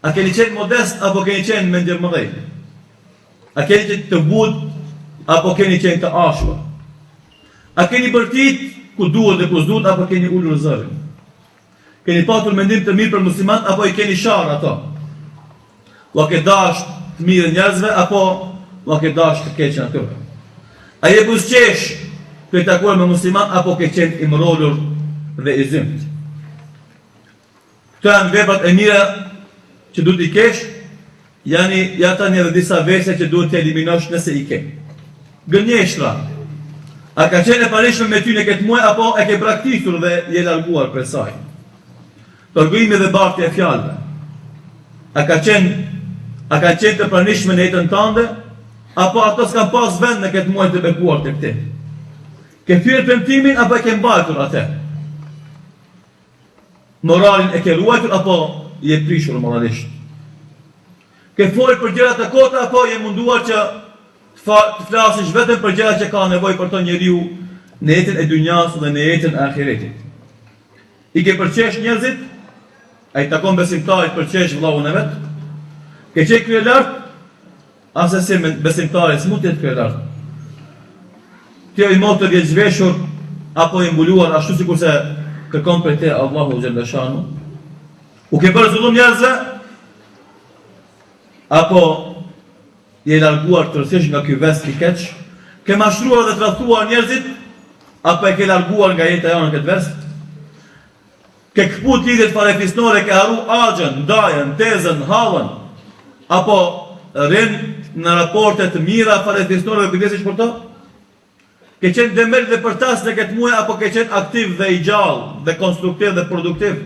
A keni qenë modest apo keni qenë me ndërmëdhej? A keni qenë të butë apo keni qenë të ashur? A keni bërtit ku duhet dhe ku s'duhet apo keni ullur zërin? Keni patur mendim të mirë për muslimat apo i keni sharë ato? O ke dash të mirë njerëzve apo o ke dash të keqen atyre? A je buzqesh për të takuar me muslimat apo ke qenë i mërolur dhe i zymt? Këto janë veprat e mira që duhet i kesh, janë tani edhe disa vese që duhet të eliminosh nëse i ke. Gënjeshtra, a ka qenë e parishme me ty në këtë muaj apo e ke braktisur dhe je larguar për saj? Përgojimi dhe bartja e fjalëve, a ka qenë të pranishme në jetën tënde apo ato s'kan pas vend në këtë muaj të bekuar të këti? Ke thyer premtimin apo e ke mbajtur atë? Moralin e ke ruajtur apo je prishur moralisht? Ke folur për gjëra të kota apo je munduar që të flasësh vetëm për gjëra që ka nevojë për të njeriu në jetën e dunjas dhe në jetën e ahiretit? I ke përqesh njerëzit? Ai takon besimtarit përqesh vllahun e vet? Ke qenë kryelart? Ase si besimtari s'mund të jetë kryelart? Kjo i motër je zhveshur apo i mbuluar ashtu sikurse kërkon për te Allahu Gjellëshanu? U ke bërë zullum njerëzve? Apo je larguar tërësisht nga ky vest i keq? Ke mashtruar dhe tradhtuar njerëzit? Apo e ke larguar nga jeta jonë në këtë vest? Ke këput lidhjet farefisnore, ke haru agjen, ndajen, tezën, hallën? Apo rrin në raportet mira farefisnore dhe kujdesesh për to? Ke qenë demel dhe përtas në këtë muaj apo ke qenë aktiv dhe i gjallë dhe konstruktiv dhe produktiv?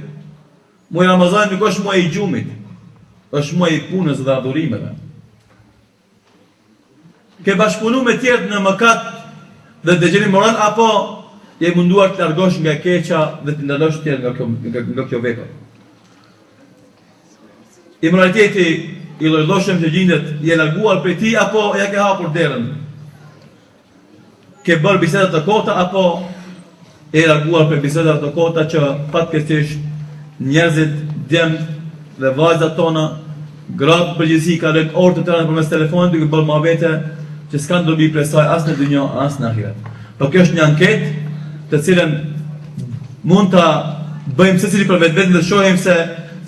Muaj Ramazan nuk është muaj i gjumit, është muaj i punës dhe adhurimeve. Ke bashkëpunu me tjerë në mëkat dhe dëgjerim moral apo je munduar të largosh nga keqa dhe të ndalosh tjerë nga kjo vepër? Immoraliteti i lloj-llojshëm që gjendet je larguar prej tij apo ja ke hapur derën? Ke bërë biseda të kota apo e larguar për biseda të kota që fatkeqësisht njerëzit, djemt dhe vajzat tona, gratë përgjithësi ka lënë orë të tëra përmes telefonit duke bërë muhabete që s'kan dobi prej saj as në dunjë as në ahiret. Por kjo është një anketë të cilën mund ta bëjmë secili për vetveten dhe shohim se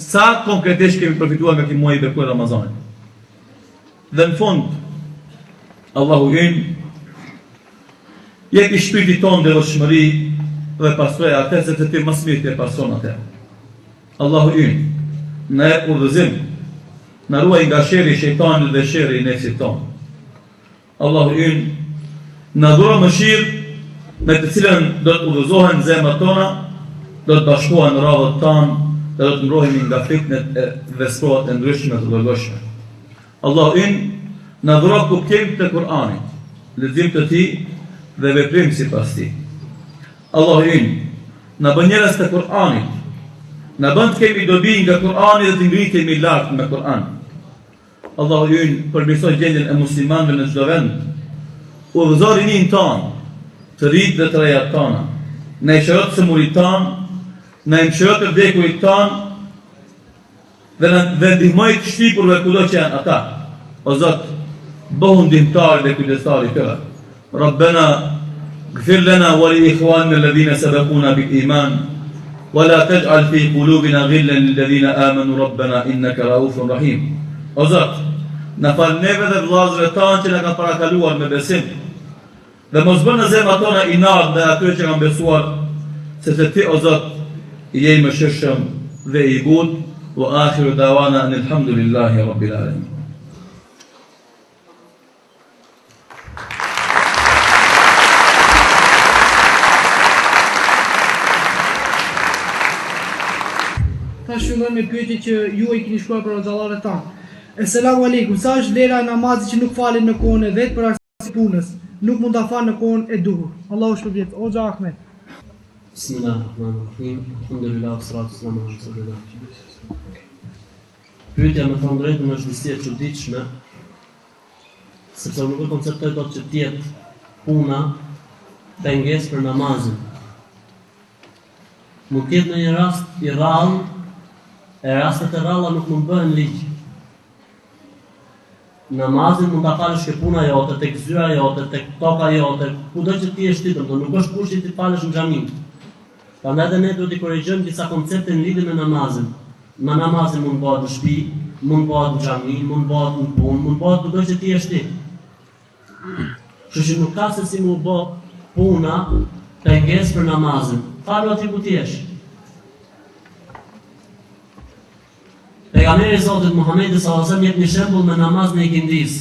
sa konkretisht kemi përfituar nga ky muaj i bekuar Ramazanit. Dhe në fund, Allahu ynë jepi shpirtit tonë dhe vëshmëri dhe pastroj atë se të ti më smirë të pason atë. Allahu ynë, në e urdhëzim, në ruaj nga sheri i shejtanit dhe sheri i nefsit tonë. Allahu ynë, në dhuro mëshirë me të cilën do të udhëzohen zemrat tona, do të bashkohen radhët tanë, dhe do të mbrohemi nga fitnet e veprave të ndryshme të lloj-llojshme. Allahu na dhuron kuptim të Kur'anit, lexim të tij dhe veprim sipas tij. Allahu na bën njerëz të Kur'anit, na bën të kemi dobi nga Kur'ani dhe të ngritemi lart me Kur'an. Allahu përmirësoj gjendjen e muslimanëve në çdo vend. Udhëzoi rinin ton, të rritë dhe të rejat tona, në i shërët sëmurit ton, në i mshërët të vdekurit ton, dhe ndihmoj të shtypurve kudo që janë ata. O Zot, bëhu ndihmëtari dhe kujdestari tyre. Rabbena, gfir lana wa li ikhwanina alladhina sabaquna bil iman, wa la taj'al fi qulubina ghillan lil ladhina amanu rabbana innaka raufun rahim. O Zot, na fal neve dhe vllazëve tanë që na kanë parakaluar me besim, dhe mos bën në zemrat tona inat dhe atyre që kanë besuar, sepse ti o Zot i je i mëshirshëm dhe i butë. Wa akhiru dawana alhamdulillahi rabbil alamin. Ta shfillojmë me pyetje që ju i keni shkruar për xhallarët tanë. Selamu alaikum, sa është vlera e namazit që nuk falen në kohën e vet për arsye të punës, nuk mund ta falë në kohën e duhur. Allahu shpërblet. Hoxha Ahmed. Bismillahirrahmanirrahim. Alhamdulillah, salatu wassalamu ala rasulillah. Pyetja me thënë drejtën është disi e çuditshme, sepse nuk e konceptoj dot që tjetë puna pengesë për namazin. Mund tjetë në një rast i rrallë, e rastet e rralla nuk mund bëhen ligj. Namazin mund ta falësh ke puna jote, tek zyra jote, tek toka jote, kudo që ti je shtypur, do nuk është kushti ti falësh në xhami. Prandaj edhe ne duhet të korrigjojmë disa koncepte në lidhje me namazin. Ma namazin mund bëhet në shtëpi, mund bëhet në xhami, mund bëhet në punë, mund bëhet kudo që ti je ti. Kështu që nuk ka se si mu bë puna pengesë për namazin. Falu aty ku ti jesh. Pejgamberi Zotit Muhamedi sallallahu alaihi wasallam jep një shembull me namazin e ikindis.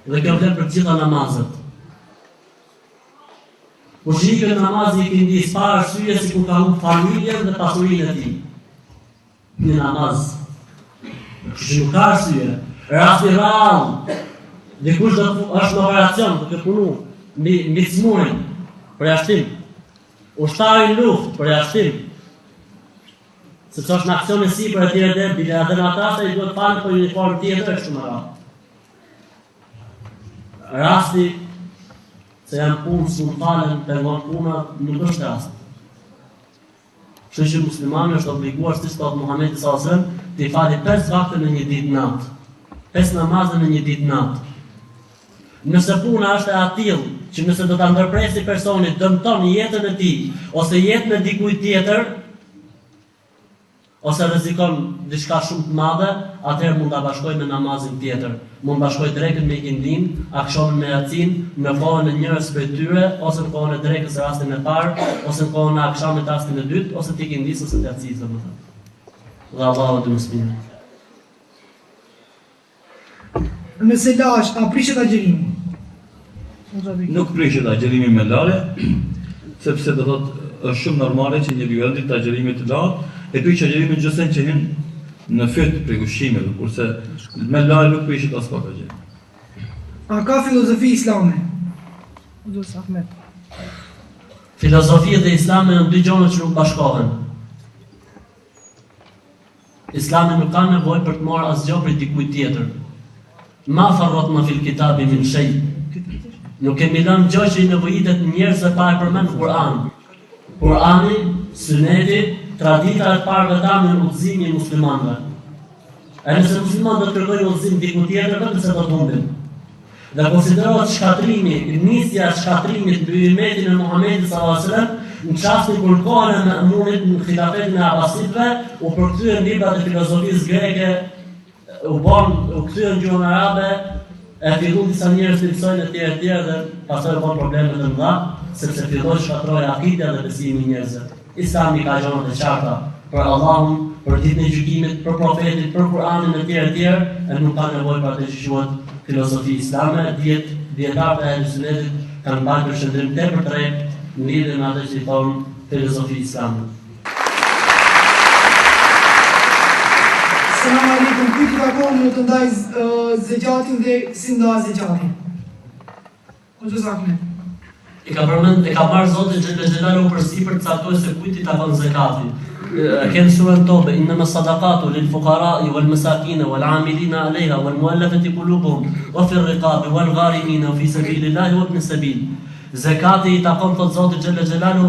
Dhe kjo vlen për të gjitha namazet. Po shikoj namazin e ikindis pa arsye si ku ka humbur familjen dhe pasurinë e tij. Një namaz. Që nuk ka arsye. Rasti rrallë. Dikush do është në operacion, do të punu mbi smurin, për jashtim. Ushtari në luftë, për jashtim. Sepse është në aksion e sipër e tjere dhe bile edhe në atasa i duhet falë për uniform tjetër kështu më radhë. Rasti se janë punë së më falen të ngon puna nuk është rast. Kështu që muslimani është obliguar si thotë Muhamedi sallallahu alaihi wasallam të fali 5 vakte në një ditë natë. 5 namazë në një ditë natë. Nëse puna është e atill që nëse do ta ndërpresi personit dëmton jetën e tij ose jetën e dikujt tjetër, ose rrezikon diçka shumë të madhe, atëherë mund ta bashkoj me namazin tjetër. Mund bashkoj drekën me ikindin, akşamın me yatsin, në kohën e njërës prej tyre, ose në kohën e drekës rastin e parë, ose në kohën e akşamit rastin e dytë, ose të ikindis ose të yatsis, domethënë. Dhe Allahu të mësminë. Nëse lash, a prishet agjerimi? Nuk prishet agjerimi me lare, sepse do thotë është shumë normale që një vjëndit të agjerimit të lartë, e prishet agjerimin gjësen që hinë në fytë për ushqimeve, kurse me lare nuk prishet as pak agjerim. A ka filozofi islame? Ahmed. Filozofia dhe islami janë dy gjëra që nuk bashkohen. Islami nuk ka nevojë për të marrë asgjë prej dikujt tjetër. Ma farratna fil kitabi min shay. Nuk kemi lënë gjë që i nevojitet njerëzve pa e përmendur Kur'an. Kur'ani, Suneti, tradita e parëve tanë në udhëzimin e muslimanëve. E nëse muslimanët do të kërkojnë udhëzim diku tjetër, vetëm se do të humbin. Dhe konsiderohet shkatrimi, nisja e shkatrimit mbi ummetin e Muhamedit sallallahu alaihi wasallam, në çastin kur kohën e Ma'munit në xhilafetin e Abasidëve, u përkthyen librat e filozofisë greke, u kthyen gjuhën arabe, e filluan disa njerëz të mësojnë etj dhe pastaj u bën probleme të mëdha, sepse filloi shkatroi akida dhe besimi i njerëzve. Islami ka gjëra të qarta për Allahun, për ditën e gjykimit, për profetin, për Kur'anin etj, e nuk ka nevojë për atë që quhet filozofi islame. Dietarët e Sunetit kanë bërë përshëndim tepër të re në lidhje me atë që i thonë filozofi islame. Selam aleikum, pyetje takon në të ndaj zëgjatin dhe si nda zëgjatin. O që zakme? E ka marrë Zoti Xhelalu për sipër të caktoj se kujt i takon zakati. Kënë surën Tobe, innama sadaqatu lil fuqara'i wal masakin wal 'amilina 'alayha wal mu'allafati qulubuhum wa fi ar-riqabi wal gharimina fi sabilillahi wa ibn sabil. Zakati i takon thot Zoti Xhelalu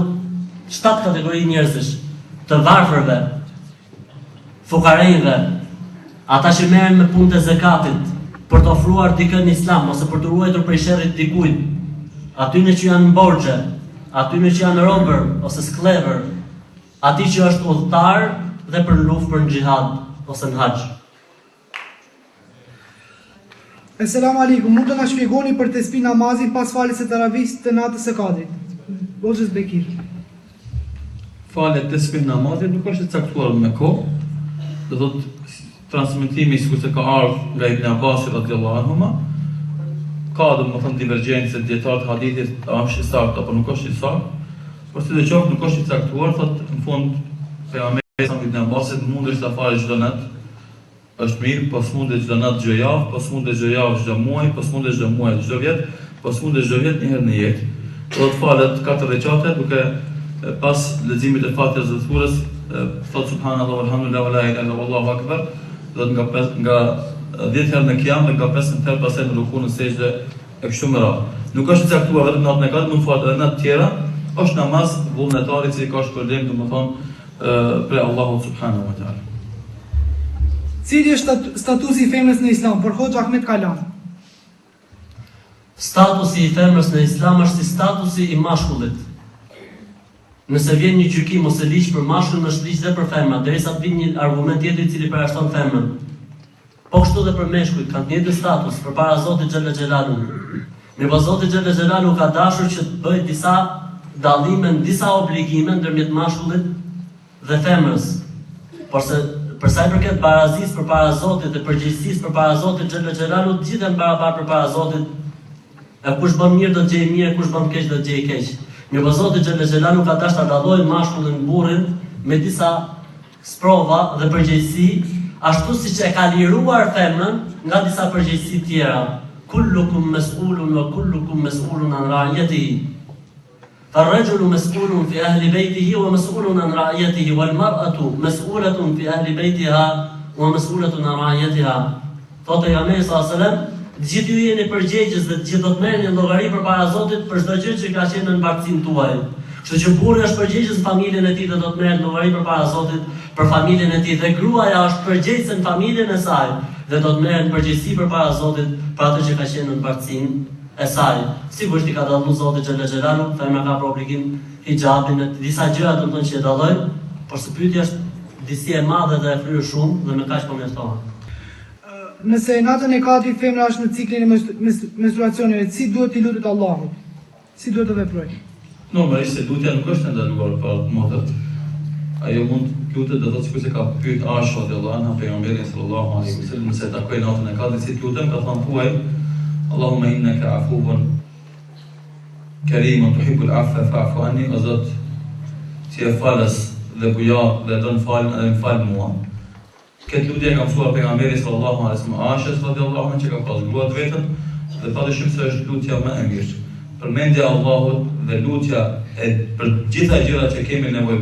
7 kategori njerëzish, të varfërve, fuqarejve, ata që merren me punët e zakatit për të ofruar dikën në Islam ose për të ruajtur prej sherrit dikujt, atyne që janë në borxhe, atyne që janë robër ose sklever, ati që është udhëtar dhe për luftë për në xhihad ose në haxh. Selam aleikum, mund të na shpjegoni për tespi namazin pas faljes së taravis të natës së Kadrit? Boxhes Bekir. Falja të spin namazit nuk është e caktuar me kohë. Do thotë transmetimi sikur se ka ardhur nga Ibn Abbas radhiyallahu anhuma. Ka domethënë divergjencë dietar të hadithit, a është i saktë apo nuk është i saktë. Por si dhe qoftë nuk është i caktuar, thotë në fund pejgamberi sa Ibn Abbasit mundesh ta falësh çdo natë. Është mirë, po s'mundesh çdo natë çdo javë, po s'mundesh çdo javë çdo muaj, po s'mundesh çdo muaj çdo vjet, po s'mundesh çdo vjet një herë në jetë. Do të falet 4 rekate duke pas leximit të Fatihës së surës, thot subhanallahu walhamdulillah wala ilaha illa wallahu akbar, do të nga 10 herë në kiam dhe nga 15 herë pastaj në ruku në sejdë e kështu me radhë. Nuk është i caktuar vetëm natën e Kadrit, mund falet edhe natë tjera. Është namaz vullnetari i cili ka shpërblim domethënë për Allahun subhanahu wa taala. Cili është statusi i femrës në Islam për Hoxha Ahmet Kalan? Statusi i femrës në Islam është si statusi i mashkullit. Nëse vjen një gjykim ose ligj për mashkullin, është ligj dhe për femrën, derisa të vinë një argument tjetër i cili përjashton femrën. Po kështu dhe për meshkujt kanë të njëjtin status përpara Zotit Xhelalu. Mirë, Zoti Xhelalu ka dashur që të bëjë disa dallime, disa obligime ndërmjet mashkullit dhe femrës. Por se për sa i përket barazisë përpara Zotit dhe përgjegjësisë përpara Zotit Xhelalu, të gjithë janë barabartë përpara Zotit. E kush bën mirë do të gjejë mirë, kush bën keq do të gjejë keq. Mirë, Zoti Xhelalu ka dashur ta dallojë mashkullin burrin me disa sprova dhe përgjegjësi, ashtu siç e ka liruar femrën nga disa përgjegjësi tjera. Kullukum mas'ulun wa kullukum mas'ulun an ra'iyatihi. فالرجل مسؤول في أهل بيته ومسؤول عن رعيته والمرأة مسؤولة في أهل بيتها ومسؤولة عن رعيتها. Thotë pejgamberi sallallahu alajhi wasallam, të gjithë ju jeni përgjegjës dhe të gjithë do të merrni llogari përpara Zotit për çdo gjë që ka qenë në mbartësinë tuaj. Kështu që burri është përgjegjës në familjen e tij dhe do të merret llogari përpara Zotit për familjen e tij, dhe gruaja është përgjegjëse në familjen e saj dhe do të merret përgjegjësi përpara Zotit për atë që ka qenë në mbartësinë e saj. Sigurisht i ka dalluar Zoti Xhelalu, femra ka për obligim hijabin e disa gjëra do të thonë që e dallojnë, por së pyetja është disi e madhe dhe e fryrë shumë dhe me kaq po mjafton. Nëse natën e Kadrit femra është në ciklin e menstruacionit, si duhet t'i lutet Allahut? Si duhet të veprojë? Normalisht se lutja nuk është ndaluar për motrët. Ajo mund të lutet, do të thotë sikur se ka pyet Aisha radhiyallahu anha pejgamberin sallallahu alaihi wasallam nëse takoi natën e Kadrit si lutem, ka thënë thuaj Allahumma innaka afuwun karimun tuhibbul afwa fa'fu anni, o Zot, si e falës dhe buja dhe don falën edhe më fal mua. Këtë lutje ka mësuar pejgamberi sallallahu alaihi wasallam Aishës radhiyallahu anha që ka pas gruat vetën, dhe padyshim se është lutja më e mirë. Përmendja e Allahut dhe lutja për gjitha gjërat që kemi nevojë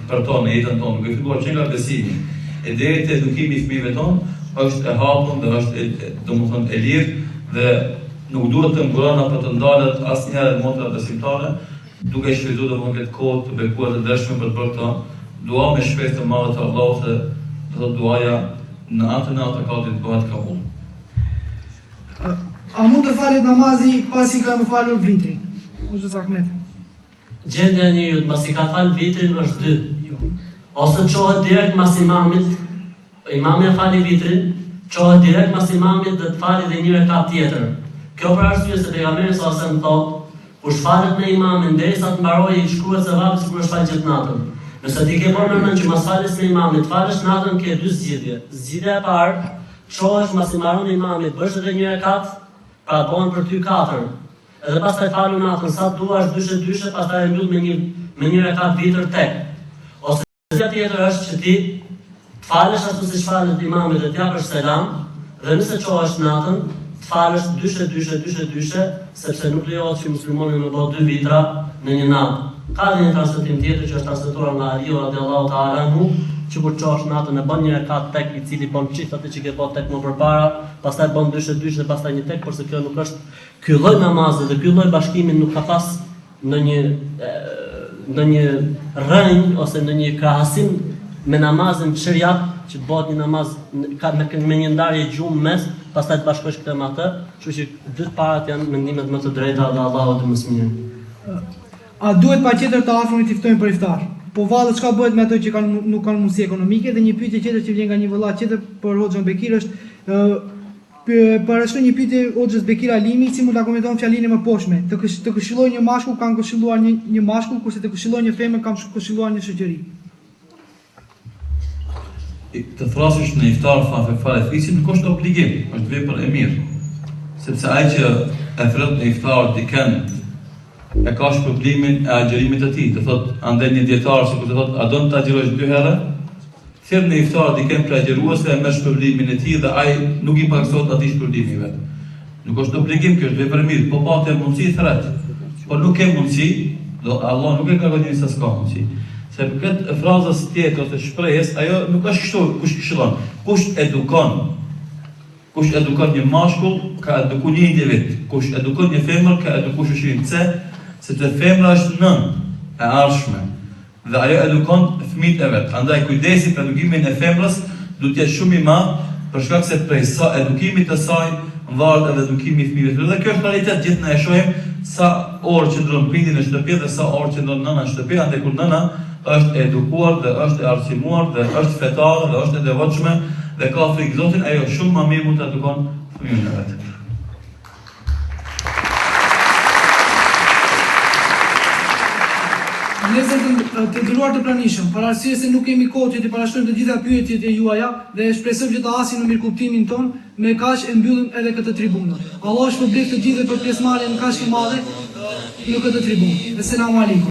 për to në jetën tonë, duke filluar që nga besimi e deri te edukimi i fëmijëve tonë, është e hapur dhe është domethënë e lirë dhe nuk duhet të mbrojnë apo të ndalet asnjëherë motra besimtare, duke shfrytzuar domosdoshmë këtë kohë të bekuar të dëshme për këto dua me shpresë të madhe të Allahut se do duaja në atë natë ka të bëhet kabul. A mund të falet namazi pasi ka më falur vitrin? Hoxha Ahmet. Gjendja e njeriut pasi ka fal vitrin është dy. Ose çohet direkt mas imamit, imami e fali vitrin, çohet direkt mas imamit dhe të fali dhe një rekat tjetër. Kjo për arsye se pejgamberi sallallahu alajhi wasallam thotë, kush falet me imamin derisa të mbarojë i shkruhet sevapë sikur është fal gjithë natën. Nëse ti ke bërë mend që mas falës me imamin, falësh natën, ke dy zgjidhje. Zgjidhja e parë, çohesh mas i mbaron imamit, bësh edhe një rekat, pra bëhen për ty 4. edhe pastaj falu natën sa duash dyshe, pastaj e mbyll me një rekat vitër tek. Ose gjë tjetër është që ti të falesh ashtu siç falet imami dhe t'japësh selam, dhe nëse çohesh natën, të falesh dyshe, sepse nuk lejohet që muslimoni me bëj 2 vitra në një natë. Ka dhe një transmetim tjetër që është transmetuar nga Aliu radiallahu ta'ala anhu, që kur çohesh natën e bën një rekat tek i cili bën çift atë që ke bën tek më përpara, pastaj bën dyshe dhe pastaj një tek, porse kjo nuk është ky lloj namazi dhe ky lloj bashkimi nuk ka pas në një rënj ose në një krahasim me namazin shariat që bëhet një namaz me një ndarje gjumë mes, pastaj të bashkosh këtë me atë, kështu që dy të parat janë mendimet më të drejta dhe Allahu të mësmirin. A duhet patjetër të afërmit i ftojnë për iftar? Po vallë çka bëhet me ato që nuk kanë mundësi ekonomike? Dhe një pyetje tjetër që vjen nga një vëlla tjetër për Hoxhën Bekir është parashkon një pyetje Hoxhës Bekir Alimi, si mund ta komenton fjalinë më poshtme. Të këshilloj një mashkull kanë këshilluar një mashkull, kurse të këshilloj një femër kanë këshilluar një shoqëri. Të thrasësh në iftar fare fisi nuk është obligim, është vepër e mirë. Sepse ai që e thret në iftar dikën e ka shpërblimin e agjerimit të tij. Të thotë andaj një dietar sikur të thotë a do të agjerosh 2 herë? Thirr në iftar dikën për agjeruese me shpërblimin e tij dhe ai nuk i paksohet atij shpërblimi vet. Nuk është obligim, kjo është vepër e mirë, po patë mundësi thret. Po nuk ke mundësi, Allah nuk e kërkon se s'ka mundësi. Se për këtë frazës tjetër ose shprehjes, ajo nuk është kështu kush këshillon. Kush edukon një mashkull, ka eduku një individ. Kush edukon një femër, ka eduku shoqërinë. Sepse femra është nën e ardhshme dhe ajo edukon fëmijët e vet. Andaj kujdesi për edukimin e femrës duhet të jetë shumë i madh, për shkak se prej sa edukimit të saj varet edhe edukimi i fëmijëve. Dhe kjo është realitet, gjithë ne e shohim sa orë qëndron prindi në shtëpi dhe sa orë qëndron nëna në shtëpi. Andaj kur nëna është edukuar dhe është e arsimuar dhe është fetare dhe është e devotshme dhe ka frikë Zotin, ajo shumë më mirë mund të edukon fëmijën e vet. Të nderuar të pranishëm, para arsye se nuk kemi kohë që të parashtrojmë të gjitha pyetjet e juaja dhe shpresojmë që të hasim në mirëkuptimin ton, me kaq e mbyllim edhe këtë tribunë. Allah shpërblet të gjithëve për pjesëmarrjen kaq të madhe në këtë tribunë. Selamun alejkum.